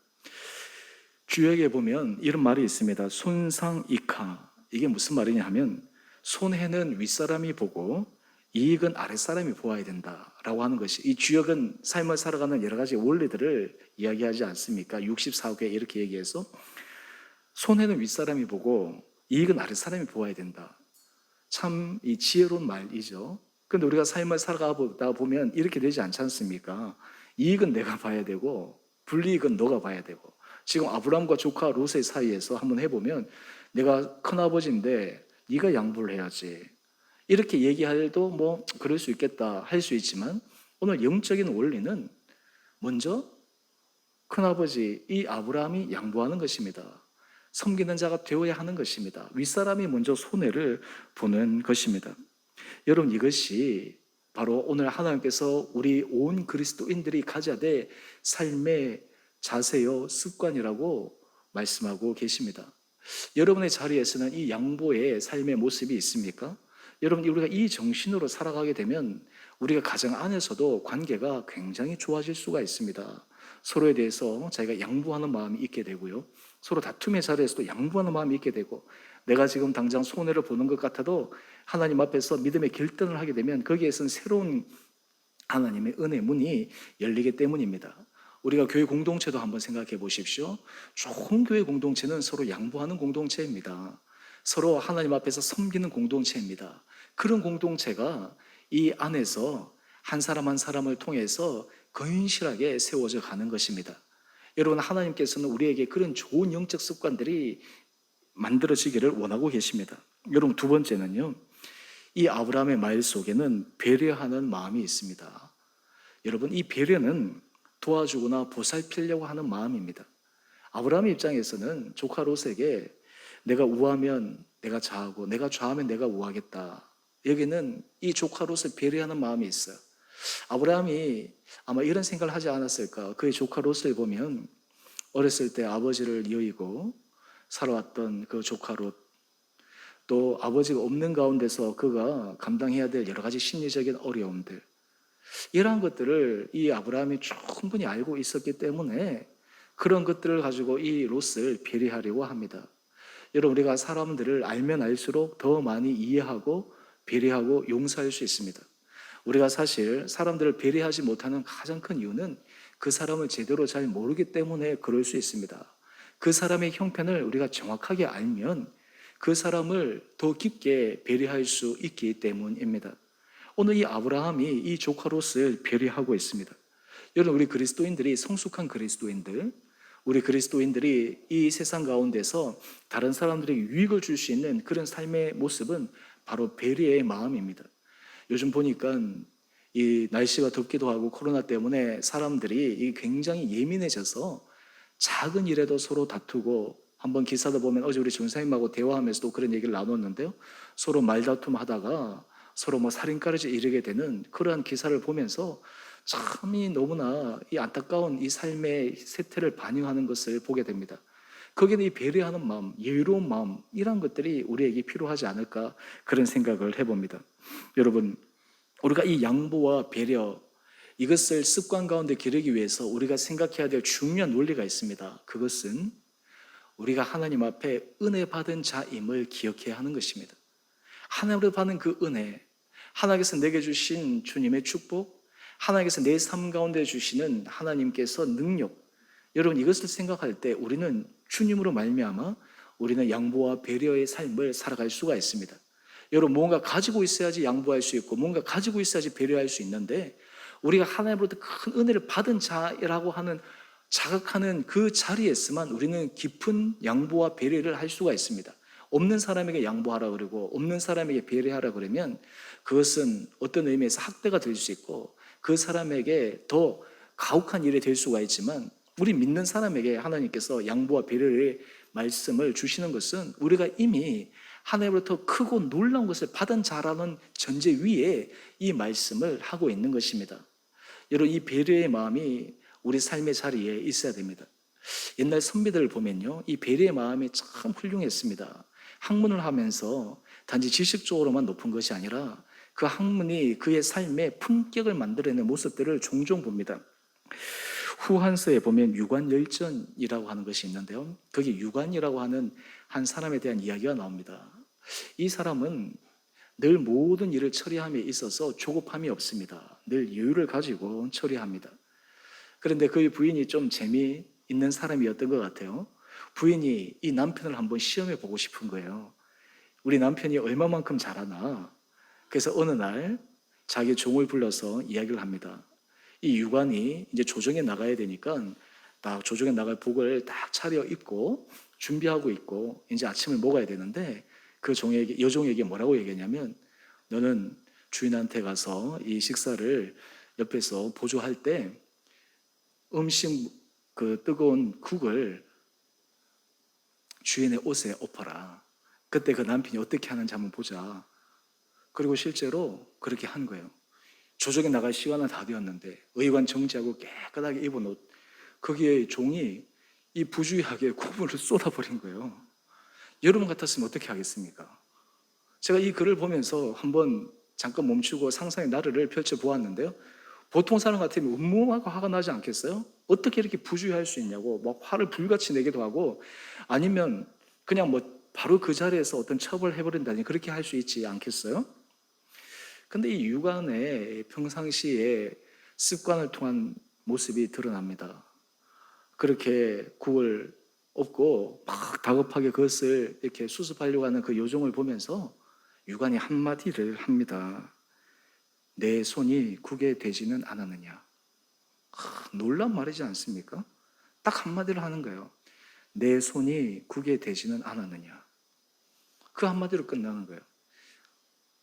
주역에 보면 이런 말이 있습니다. 손상이카. 이게 무슨 말이냐 하면, 손해는 윗사람이 보고 이익은 아랫사람이 보아야 된다라고 하는 것이, 이 주역은 삶을 살아가는 여러 가지 원리들을 이야기하지 않습니까? 64개 이렇게 얘기해서 손해는 윗사람이 보고 이익은 아랫사람이 보아야 된다. 참 이 지혜로운 말이죠. 그런데 우리가 삶을 살아가다 보면 이렇게 되지 않지 않습니까? 이익은 내가 봐야 되고 불이익은 너가 봐야 되고, 지금 아브라함과 조카 롯의 사이에서 한번 해보면 내가 큰아버지인데 네가 양보를 해야지, 이렇게 얘기해도 뭐 그럴 수 있겠다 할 수 있지만, 오늘 영적인 원리는 먼저 큰아버지 이 아브라함이 양보하는 것입니다. 섬기는 자가 되어야 하는 것입니다. 윗사람이 먼저 손해를 보는 것입니다. 여러분, 이것이 바로 오늘 하나님께서 우리 온 그리스도인들이 가져야 될 삶의 자세요 습관이라고 말씀하고 계십니다. 여러분의 자리에서는 이 양보의 삶의 모습이 있습니까? 여러분, 우리가 이 정신으로 살아가게 되면 우리가 가정 안에서도 관계가 굉장히 좋아질 수가 있습니다. 서로에 대해서 자기가 양보하는 마음이 있게 되고요, 서로 다툼의 자리에서도 양보하는 마음이 있게 되고, 내가 지금 당장 손해를 보는 것 같아도 하나님 앞에서 믿음의 결단을 하게 되면 거기에서는 새로운 하나님의 은혜 문이 열리기 때문입니다. 우리가 교회 공동체도 한번 생각해 보십시오. 좋은 교회 공동체는 서로 양보하는 공동체입니다. 서로 하나님 앞에서 섬기는 공동체입니다. 그런 공동체가 이 안에서 한 사람 한 사람을 통해서 건실하게 세워져 가는 것입니다. 여러분, 하나님께서는 우리에게 그런 좋은 영적 습관들이 만들어지기를 원하고 계십니다. 여러분, 두 번째는요, 이 아브라함의 말 속에는 배려하는 마음이 있습니다. 여러분, 이 배려는 도와주거나 보살피려고 하는 마음입니다. 아브라함의 입장에서는 조카 롯에게 내가 우하면 내가 좌하고 내가 좌하면 내가 우하겠다, 여기는 이 조카 롯을 배려하는 마음이 있어요. 아브라함이 아마 이런 생각을 하지 않았을까. 그의 조카 롯을 보면 어렸을 때 아버지를 여의고 살아왔던 그 조카 롯, 또 아버지가 없는 가운데서 그가 감당해야 될 여러 가지 심리적인 어려움들, 이러한 것들을 이 아브라함이 충분히 알고 있었기 때문에 그런 것들을 가지고 이 롯을 배려하려고 합니다. 여러분, 우리가 사람들을 알면 알수록 더 많이 이해하고 배려하고 용서할 수 있습니다. 우리가 사실 사람들을 배려하지 못하는 가장 큰 이유는 그 사람을 제대로 잘 모르기 때문에 그럴 수 있습니다. 그 사람의 형편을 우리가 정확하게 알면 그 사람을 더 깊게 배려할 수 있기 때문입니다. 오늘 이 아브라함이 이 조카 롯을 배려하고 있습니다. 여러분, 우리 그리스도인들이 성숙한 그리스도인들, 우리 그리스도인들이 이 세상 가운데서 다른 사람들에게 유익을 줄 수 있는 그런 삶의 모습은 바로 배려의 마음입니다. 요즘 보니까 이 날씨가 덥기도 하고 코로나 때문에 사람들이 굉장히 예민해져서 작은 일에도 서로 다투고, 한번 기사도 보면 어제 우리 전사님하고 대화하면서도 그런 얘기를 나눴는데요. 서로 말다툼하다가 서로 뭐 살인까지 이르게 되는 그러한 기사를 보면서 참이 너무나 이 안타까운 이 삶의 세태를 반영하는 것을 보게 됩니다. 거기는 이 배려하는 마음, 여유로운 마음, 이런 것들이 우리에게 필요하지 않을까, 그런 생각을 해봅니다. 여러분, 우리가 이 양보와 배려, 이것을 습관 가운데 기르기 위해서 우리가 생각해야 될 중요한 논리가 있습니다. 그것은 우리가 하나님 앞에 은혜 받은 자임을 기억해야 하는 것입니다. 하나님으로 받은 그 은혜, 하나님께서 내게 주신 주님의 축복, 하나님께서 내 삶 가운데 주시는 하나님께서 능력, 여러분, 이것을 생각할 때 우리는 주님으로 말미암아 우리는 양보와 배려의 삶을 살아갈 수가 있습니다. 여러분, 뭔가 가지고 있어야지 양보할 수 있고 뭔가 가지고 있어야지 배려할 수 있는데, 우리가 하나님으로부터 큰 은혜를 받은 자라고 하는 자각하는 그 자리에서만 우리는 깊은 양보와 배려를 할 수가 있습니다. 없는 사람에게 양보하라 그러고 없는 사람에게 배려하라 그러면 그것은 어떤 의미에서 학대가 될 수 있고 그 사람에게 더 가혹한 일이 될 수가 있지만, 우리 믿는 사람에게 하나님께서 양보와 배려의 말씀을 주시는 것은 우리가 이미 하나님으로부터 크고 놀라운 것을 받은 자라는 전제 위에 이 말씀을 하고 있는 것입니다. 여러분, 이 배려의 마음이 우리 삶의 자리에 있어야 됩니다. 옛날 선비들을 보면요, 이 배려의 마음이 참 훌륭했습니다. 학문을 하면서 단지 지식적으로만 높은 것이 아니라 그 학문이 그의 삶의 품격을 만들어내는 모습들을 종종 봅니다. 후한서에 보면 유관열전이라고 하는 것이 있는데요, 거기 유관이라고 하는 한 사람에 대한 이야기가 나옵니다. 이 사람은 늘 모든 일을 처리함에 있어서 조급함이 없습니다. 늘 여유를 가지고 처리합니다. 그런데 그의 부인이 좀 재미있는 사람이었던 것 같아요. 부인이 이 남편을 한번 시험해 보고 싶은 거예요. 우리 남편이 얼마만큼 잘하나. 그래서 어느 날 자기 종을 불러서 이야기를 합니다. 이 유관이 이제 조정에 나가야 되니까 딱 조정에 나갈 복을 딱 차려 입고 준비하고 있고 이제 아침을 먹어야 되는데, 그 여종에게 뭐라고 얘기했냐면, 너는 주인한테 가서 이 식사를 옆에서 보조할 때 음식 그 뜨거운 국을 주인의 옷에 엎어라. 그때 그 남편이 어떻게 하는지 한번 보자. 그리고 실제로 그렇게 한 거예요. 조정에 나갈 시간은 다 되었는데 의관 정지하고 깨끗하게 입은 옷, 거기에 종이 이 부주의하게 국물을 쏟아버린 거예요. 여러분 같았으면 어떻게 하겠습니까? 제가 이 글을 보면서 한번 잠깐 멈추고 상상의 나래를 펼쳐보았는데요, 보통 사람 같으면 음모하고 화가 나지 않겠어요? 어떻게 이렇게 부주의할 수 있냐고 막 화를 불같이 내기도 하고, 아니면 그냥 뭐 바로 그 자리에서 어떤 처벌을 해버린다니 그렇게 할 수 있지 않겠어요? 근데 이 유관의 평상시에 습관을 통한 모습이 드러납니다. 그렇게 국을 엎고 막 다급하게 그것을 이렇게 수습하려고 하는 그 요정을 보면서 유관이 한마디를 합니다. 내 손이 국에 대지는 않았느냐. 놀란 말이지 않습니까? 딱 한마디를 하는 거예요. 내 손이 국에 대지는 않았느냐. 그 한마디로 끝나는 거예요.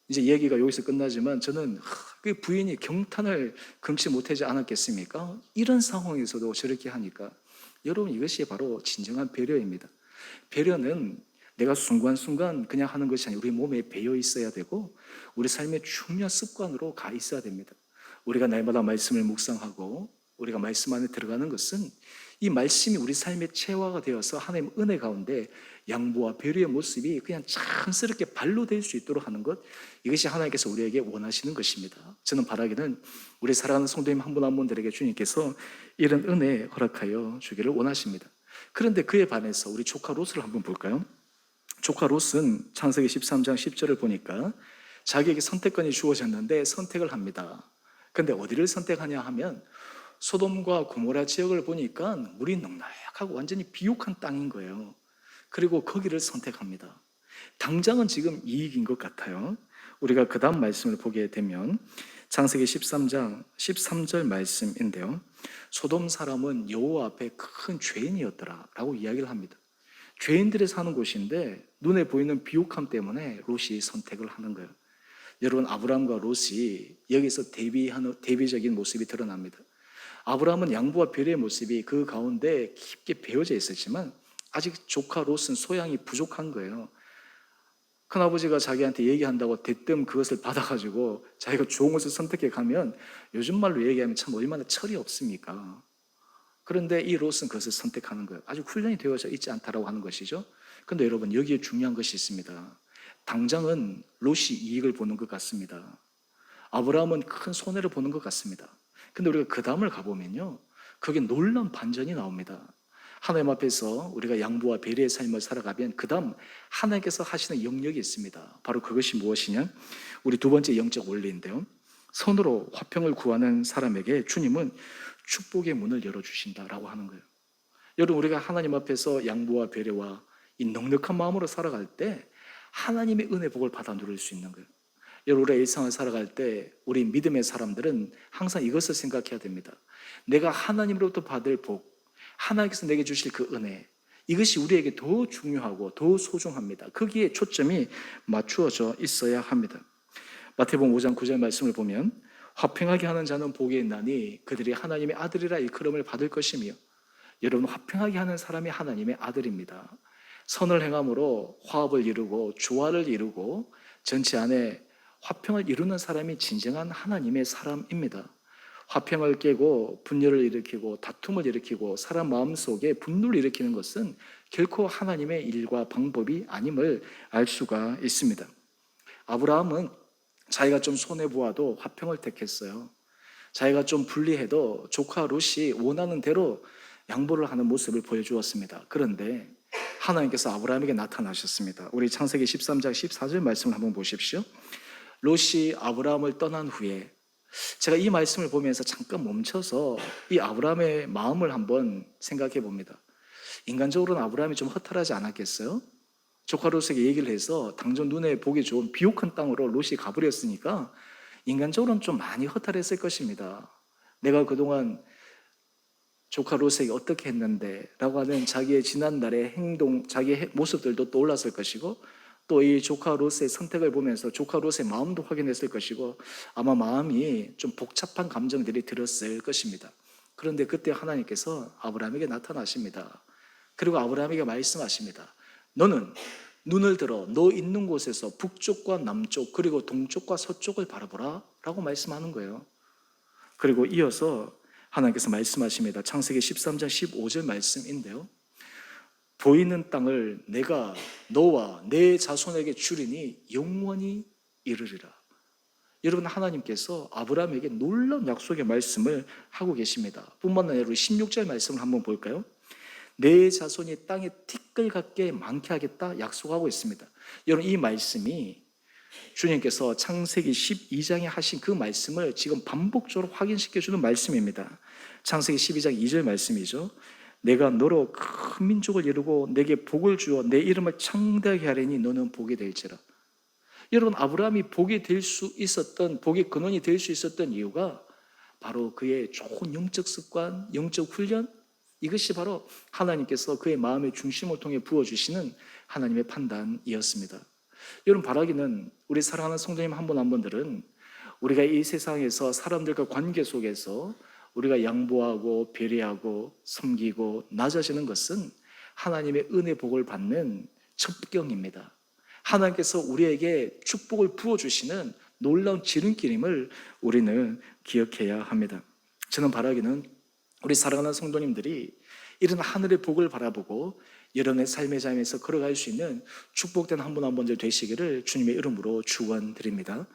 이제 얘기가 여기서 끝나지만 저는 그 부인이 경탄을 금치 못하지 않았겠습니까? 이런 상황에서도 저렇게 하니까, 여러분, 이것이 바로 진정한 배려입니다. 배려는 내가 순간순간 그냥 하는 것이 아니라 우리 몸에 배어 있어야 되고 우리 삶의 중요한 습관으로 가 있어야 됩니다. 우리가 날마다 말씀을 묵상하고 우리가 말씀 안에 들어가는 것은 이 말씀이 우리 삶의 체화가 되어서 하나님 은혜 가운데 양보와 배려의 모습이 그냥 자연스럽게 발로 될 수 있도록 하는 것, 이것이 하나님께서 우리에게 원하시는 것입니다. 저는 바라기는 우리 사랑하는 성도님 한 분 한 분들에게 주님께서 이런 은혜 허락하여 주기를 원하십니다. 그런데 그에 반해서 우리 조카 롯을 한번 볼까요? 조카 롯은 창세기 13장 10절을 보니까 자기에게 선택권이 주어졌는데 선택을 합니다. 근데 어디를 선택하냐 하면 소돔과 고모라 지역을 보니까 물이 넉넉하고 완전히 비옥한 땅인 거예요. 그리고 거기를 선택합니다. 당장은 지금 이익인 것 같아요. 우리가 그 다음 말씀을 보게 되면 창세기 13장 13절 말씀인데요. 소돔 사람은 여호와 앞에 큰 죄인이었더라 라고 이야기를 합니다. 죄인들이 사는 곳인데 눈에 보이는 비옥함 때문에 롯이 선택을 하는 거예요. 여러분, 아브라함과 롯이 여기서 대비적인 모습이 드러납니다. 아브라함은 양부와 별의 모습이 그 가운데 깊게 배어져 있었지만 아직 조카 롯은 소양이 부족한 거예요. 큰아버지가 자기한테 얘기한다고 대뜸 그것을 받아가지고 자기가 좋은 것을 선택해 가면 요즘 말로 얘기하면 참 얼마나 철이 없습니까? 그런데 이 롯은 그것을 선택하는 거예요. 아직 훈련이 되어져 있지 않다라고 하는 것이죠. 그런데 여러분, 여기에 중요한 것이 있습니다. 당장은 롯이 이익을 보는 것 같습니다. 아브라함은 큰 손해를 보는 것 같습니다. 근데 우리가 그 다음을 가보면요, 거기에 놀라운 반전이 나옵니다. 하나님 앞에서 우리가 양보와 배려의 삶을 살아가면 그 다음 하나님께서 하시는 영역이 있습니다. 바로 그것이 무엇이냐? 우리 두 번째 영적 원리인데요. 손으로 화평을 구하는 사람에게 주님은 축복의 문을 열어주신다라고 하는 거예요. 여러분, 우리가 하나님 앞에서 양보와 배려와 이 넉넉한 마음으로 살아갈 때 하나님의 은혜 복을 받아 누릴 수 있는 거예요. 여러분, 우리가 일상을 살아갈 때 우리 믿음의 사람들은 항상 이것을 생각해야 됩니다. 내가 하나님으로부터 받을 복, 하나님께서 내게 주실 그 은혜, 이것이 우리에게 더 중요하고 더 소중합니다. 거기에 초점이 맞추어져 있어야 합니다. 마태복음 5장 9절 말씀을 보면 화평하게 하는 자는 복이 있나니 그들이 하나님의 아들이라 일컬음을 받을 것이며, 여러분, 화평하게 하는 사람이 하나님의 아들입니다. 선을 행함으로 화합을 이루고 조화를 이루고 전체 안에 화평을 이루는 사람이 진정한 하나님의 사람입니다. 화평을 깨고 분열을 일으키고 다툼을 일으키고 사람 마음속에 분노를 일으키는 것은 결코 하나님의 일과 방법이 아님을 알 수가 있습니다. 아브라함은 자기가 좀 손해보아도 화평을 택했어요. 자기가 좀 불리해도 조카 롯이 원하는 대로 양보를 하는 모습을 보여주었습니다. 그런데 하나님께서 아브라함에게 나타나셨습니다. 우리 창세기 13장 14절 말씀을 한번 보십시오. 롯이 아브라함을 떠난 후에, 제가 이 말씀을 보면서 잠깐 멈춰서 이 아브라함의 마음을 한번 생각해 봅니다. 인간적으로는 아브라함이 좀 허탈하지 않았겠어요? 조카 롯에게 얘기를 해서 당장 눈에 보기 좋은 비옥한 땅으로 롯이 가버렸으니까 인간적으로는 좀 많이 허탈했을 것입니다. 내가 그동안 조카 롯에게 어떻게 했는데 라고 하는 자기의 지난날의 행동, 자기의 모습들도 떠올랐을 것이고, 또 이 조카 롯의 선택을 보면서 조카 롯의 마음도 확인했을 것이고, 아마 마음이 좀 복잡한 감정들이 들었을 것입니다. 그런데 그때 하나님께서 아브라함에게 나타나십니다. 그리고 아브라함에게 말씀하십니다. 너는 눈을 들어 너 있는 곳에서 북쪽과 남쪽 그리고 동쪽과 서쪽을 바라보라 라고 말씀하는 거예요. 그리고 이어서 하나님께서 말씀하십니다. 창세기 13장 15절 말씀인데요. 보이는 땅을 내가 너와 내 자손에게 주리니 영원히 이르리라. 여러분, 하나님께서 아브라함에게 놀라운 약속의 말씀을 하고 계십니다. 뿐만 아니라 16절 말씀을 한번 볼까요? 내 자손이 땅에 티끌 같게 많게 하겠다 약속하고 있습니다. 여러분, 이 말씀이 주님께서 창세기 12장에 하신 그 말씀을 지금 반복적으로 확인시켜주는 말씀입니다. 창세기 12장 2절 말씀이죠. 내가 너로 큰 민족을 이루고 내게 복을 주어 내 이름을 창대하게 하리니 너는 복이 될지라. 여러분, 아브라함이 복이 될 수 있었던, 복의 근원이 될 수 있었던 이유가 바로 그의 좋은 영적 습관, 영적 훈련, 이것이 바로 하나님께서 그의 마음의 중심을 통해 부어주시는 하나님의 판단이었습니다. 여러분, 바라기는 우리 사랑하는 성도님 한 분 한 분들은 우리가 이 세상에서 사람들과 관계 속에서 우리가 양보하고 배려하고 섬기고 낮아지는 것은 하나님의 은혜 복을 받는 첩경입니다. 하나님께서 우리에게 축복을 부어주시는 놀라운 지름길임을 우리는 기억해야 합니다. 저는 바라기는 우리 사랑하는 성도님들이 이런 하늘의 복을 바라보고 여러분의 삶의 자리에서 걸어갈 수 있는 축복된 한 분 한 분들 되시기를 주님의 이름으로 축원드립니다.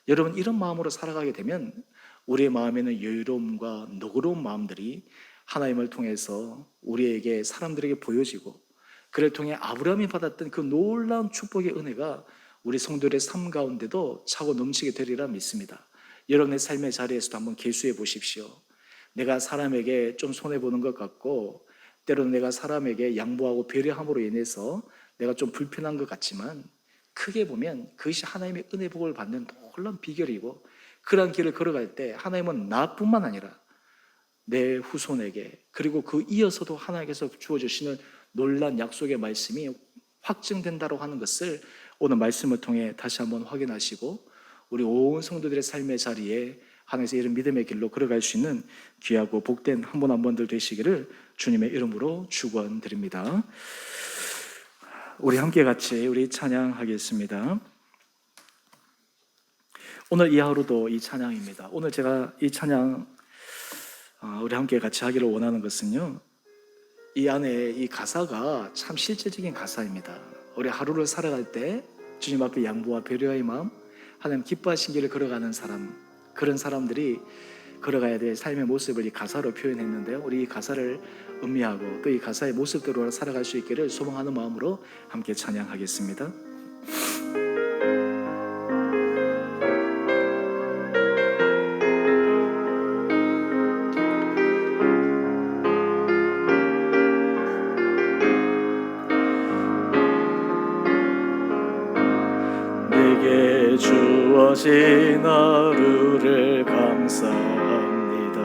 여러분, 이런 마음으로 살아가게 되면 우리의 마음에는 여유로움과 너그러운 마음들이 하나님을 통해서 우리에게, 사람들에게 보여지고, 그를 통해 아브라함이 받았던 그 놀라운 축복의 은혜가 우리 성도들의 삶 가운데도 차고 넘치게 되리라 믿습니다. 여러분의 삶의 자리에서도 한번 계수해 보십시오. 내가 사람에게 좀 손해보는 것 같고, 때로는 내가 사람에게 양보하고 배려함으로 인해서 내가 좀 불편한 것 같지만, 크게 보면 그것이 하나님의 은혜 복을 받는 놀라운 비결이고, 그러한 길을 걸어갈 때 하나님은 나뿐만 아니라 내 후손에게, 그리고 그 이어서도 하나님께서 주어주시는 놀라운 약속의 말씀이 확증된다고 하는 것을 오늘 말씀을 통해 다시 한번 확인하시고, 우리 온 성도들의 삶의 자리에 하나님께서 이런 믿음의 길로 걸어갈 수 있는 귀하고 복된 한 분 한 분들 되시기를 주님의 이름으로 축원드립니다. 우리 함께 같이 우리 찬양하겠습니다. 오늘 이 하루도 이 찬양입니다. 오늘 제가 이 찬양 우리 함께 같이 하기를 원하는 것은요, 이 안에 이 가사가 참 실제적인 가사입니다. 우리 하루를 살아갈 때 주님 앞에 양보와 배려의 마음, 하나님 기뻐하신 길을 걸어가는 사람, 그런 사람들이 걸어가야 될 삶의 모습을 이 가사로 표현했는데요, 우리 이 가사를 음미하고 또 이 가사의 모습대로 살아갈 수 있기를 소망하는 마음으로 함께 찬양하겠습니다. 내게 주어진 하루를 감사합니다.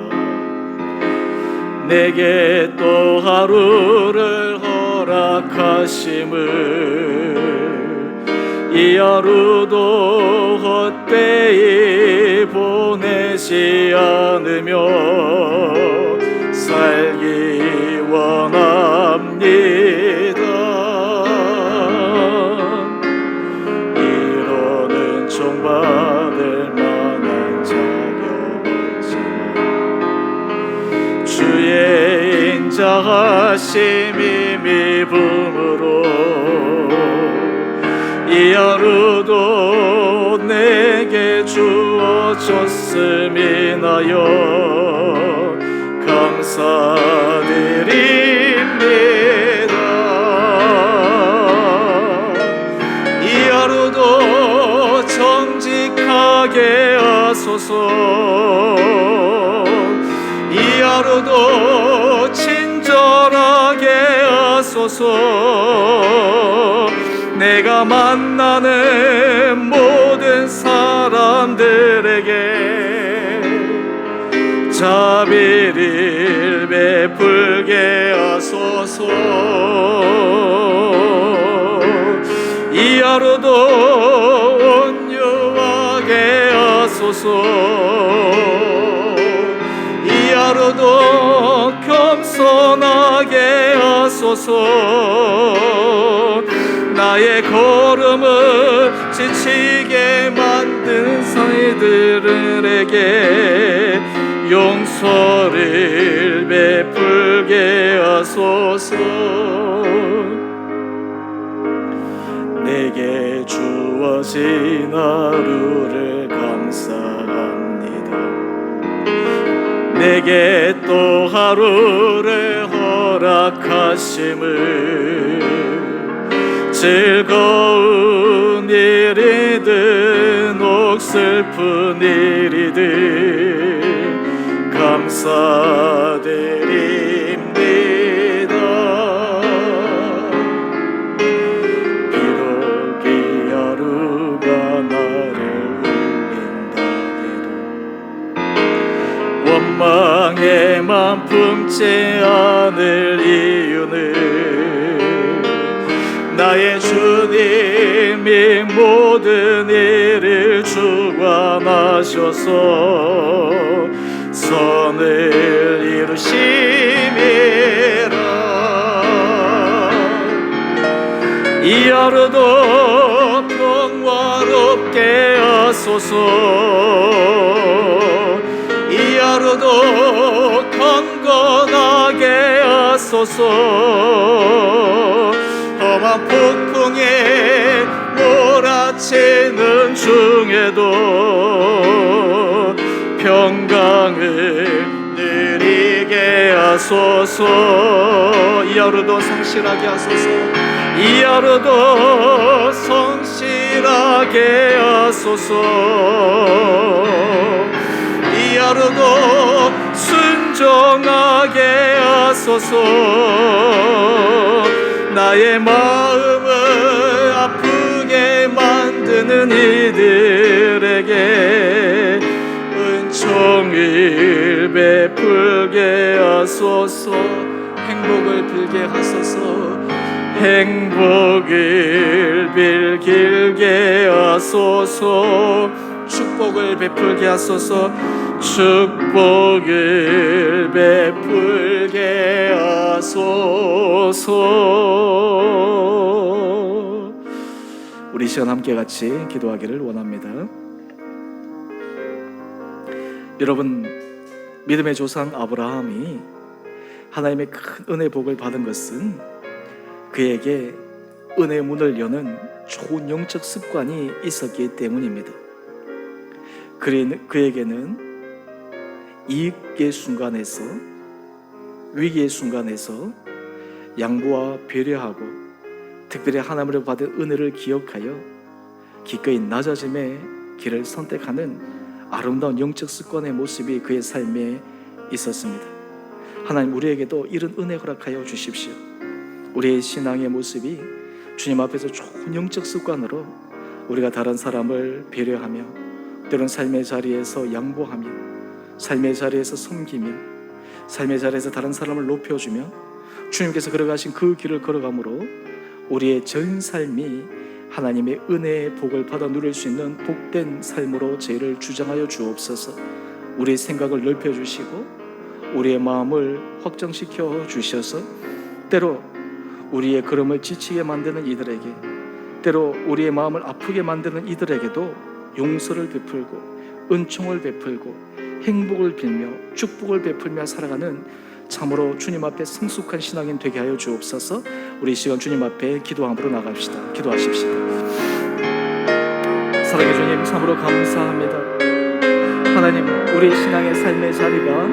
내게 또 하루를 허락하심을, 이 하루도 헛되이 보내지 않으며 살기 원합니다. 받을 만한 자격 없지만 주의 인자하심이 미움으로 이 하루도 내게 주어졌음이 나여 감사드립니다. 이 하루도 정직하게 하소서. 이 하루도 친절하게 하소서. 내가 만나는 모든 사람들에게 자비를 베풀게 하소서. 이 하루도 온유하게 하소서. 이 하루도 겸손하게 하소서. 나의 걸음을 지치게 만든 사이들에게 용서를 베풀게 하소서. 내게 주어진 하루를 감사합니다. 내게 또 하루를 허락하심을, 즐거운 일이든 혹슬픈 일이든 감사드립니다. 비록 이 하루가 나를 울린다 해도 원망에만 품지 않을 이유는 나의 주님이 모든 일을 주관하셔서 선을 이루심이라. 이 하루도 평화롭게 하소서. 이 하루도 강건하게 하소서. 험한 폭풍에 몰아치는 중에도 평강을 누리게 하소서. 이 하루도 성실하게 하소서. 이 하루도 성실하게 진실하게 하소서. 이 하루도 순종하게 하소서. 나의 마음을 아프게 만드는 이들에게 은총을 베풀게 하소서. 행복을 빌게 하소서. 행복을 빌게 하소서. 축복을 베풀게 하소서. 축복을 베풀게 하소서. 우리 시간 함께 같이 기도하기를 원합니다. 여러분, 믿음의 조상 아브라함이 하나님의 큰 은혜 복을 받은 것은 그에게 은혜의 문을 여는 좋은 영적 습관이 있었기 때문입니다. 그에게는 이익의 순간에서, 위기의 순간에서 양보와 배려하고 특별히 하나님으로 받은 은혜를 기억하여 기꺼이 낮아짐의 길을 선택하는 아름다운 영적 습관의 모습이 그의 삶에 있었습니다. 하나님, 우리에게도 이런 은혜 허락하여 주십시오. 우리의 신앙의 모습이 주님 앞에서 좋은 영적 습관으로 우리가 다른 사람을 배려하며, 때론 삶의 자리에서 양보하며, 삶의 자리에서 섬기며, 삶의 자리에서 다른 사람을 높여주며 주님께서 걸어가신 그 길을 걸어감으로 우리의 전 삶이 하나님의 은혜의 복을 받아 누릴 수 있는 복된 삶으로 저희를 주장하여 주옵소서. 우리의 생각을 넓혀주시고 우리의 마음을 확장시켜 주셔서 때로 우리의 걸음을 지치게 만드는 이들에게, 때로 우리의 마음을 아프게 만드는 이들에게도 용서를 베풀고 은총을 베풀고 행복을 빌며 축복을 베풀며 살아가는 참으로 주님 앞에 성숙한 신앙인 되게 하여 주옵소서. 우리 이 시간 주님 앞에 기도함으로 나갑시다. 기도하십시다. 사랑의 주님, 참으로 감사합니다. 하나님, 우리 신앙의 삶의 자리가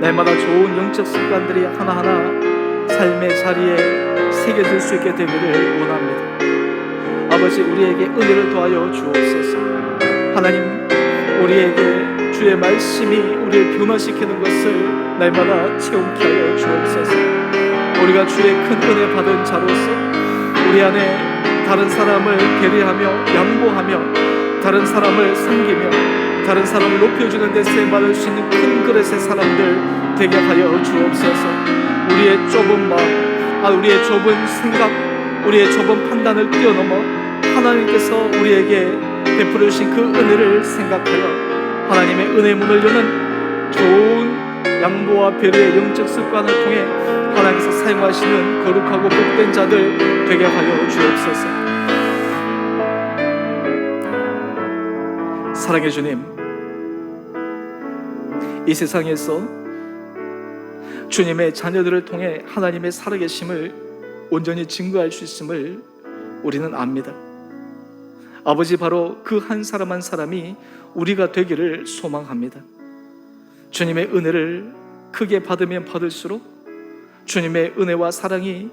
날마다 좋은 영적 습관들이 하나하나 삶의 자리에 새겨질 수 있게 되기를 원합니다. 아버지, 우리에게 은혜를 더하여 주옵소서. 하나님, 우리에게 주의 말씀이 우리를 변화시키는 것을 날마다 체험케 하여 주옵소서. 우리가 주의 큰 은혜 받은 자로서 우리 안에 다른 사람을 배려하며 양보하며 다른 사람을 섬기며 다른 사람을 높여주는 데 쓰임받을 수 있는 큰 그릇의 사람들 되게 하여 주옵소서. 우리의 좁은 마음, 우리의 좁은 생각, 우리의 좁은 판단을 뛰어넘어 하나님께서 우리에게 베풀어 주신 그 은혜를 생각하여 하나님의 은혜 문을 여는 좋은 양보와 배려의 영적 습관을 통해 하나님께서 사용하시는 거룩하고 복된 자들 되게 하여 주옵소서. 사랑의 주님, 이 세상에서 주님의 자녀들을 통해 하나님의 살아계심을 온전히 증거할 수 있음을 우리는 압니다. 아버지, 바로 그 한 사람 한 사람이 우리가 되기를 소망합니다. 주님의 은혜를 크게 받으면 받을수록 주님의 은혜와 사랑이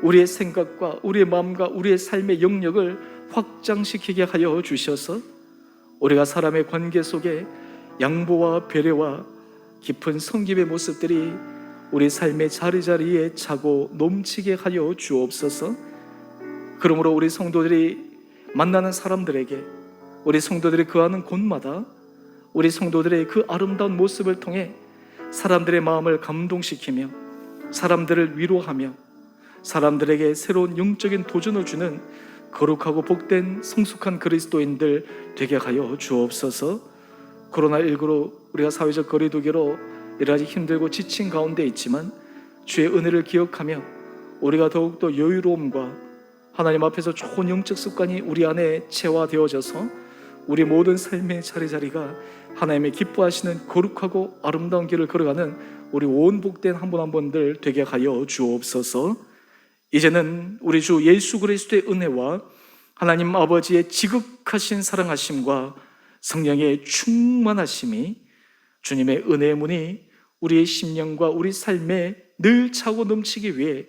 우리의 생각과 우리의 마음과 우리의 삶의 영역을 확장시키게 하여 주셔서 우리가 사람의 관계 속에 양보와 배려와 깊은 섬김의 모습들이 우리 삶의 자리자리에 차고 넘치게 하여 주옵소서. 그러므로 우리 성도들이 만나는 사람들에게, 우리 성도들이 거하는 곳마다 우리 성도들의 그 아름다운 모습을 통해 사람들의 마음을 감동시키며 사람들을 위로하며 사람들에게 새로운 영적인 도전을 주는 거룩하고 복된 성숙한 그리스도인들 되게 하여 주옵소서. 코로나19로 우리가 사회적 거리두기로 여러 가지 힘들고 지친 가운데 있지만 주의 은혜를 기억하며 우리가 더욱더 여유로움과 하나님 앞에서 좋은 영적 습관이 우리 안에 체화되어져서 우리 모든 삶의 자리자리가 하나님의 기뻐하시는 거룩하고 아름다운 길을 걸어가는 우리 온 복된 한 분 한 분들 되게 하여 주옵소서. 이제는 우리 주 예수 그리스도의 은혜와 하나님 아버지의 지극하신 사랑하심과 성령의 충만하심이 주님의 은혜의 문이 우리의 심령과 우리 삶에 늘 차고 넘치기 위해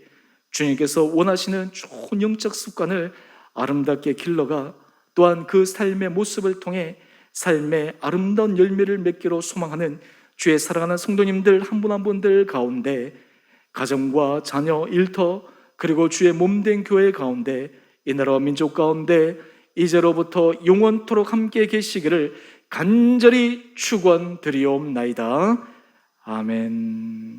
주님께서 원하시는 좋은 영적 습관을 아름답게 길러가 또한 그 삶의 모습을 통해 삶의 아름다운 열매를 맺기로 소망하는 주의 사랑하는 성도님들 한 분 한 분들 가운데, 가정과 자녀, 일터, 그리고 주의 몸된 교회 가운데, 이 나라와 민족 가운데 이제로부터 영원토록 함께 계시기를 간절히 축원드리옵나이다. 아멘.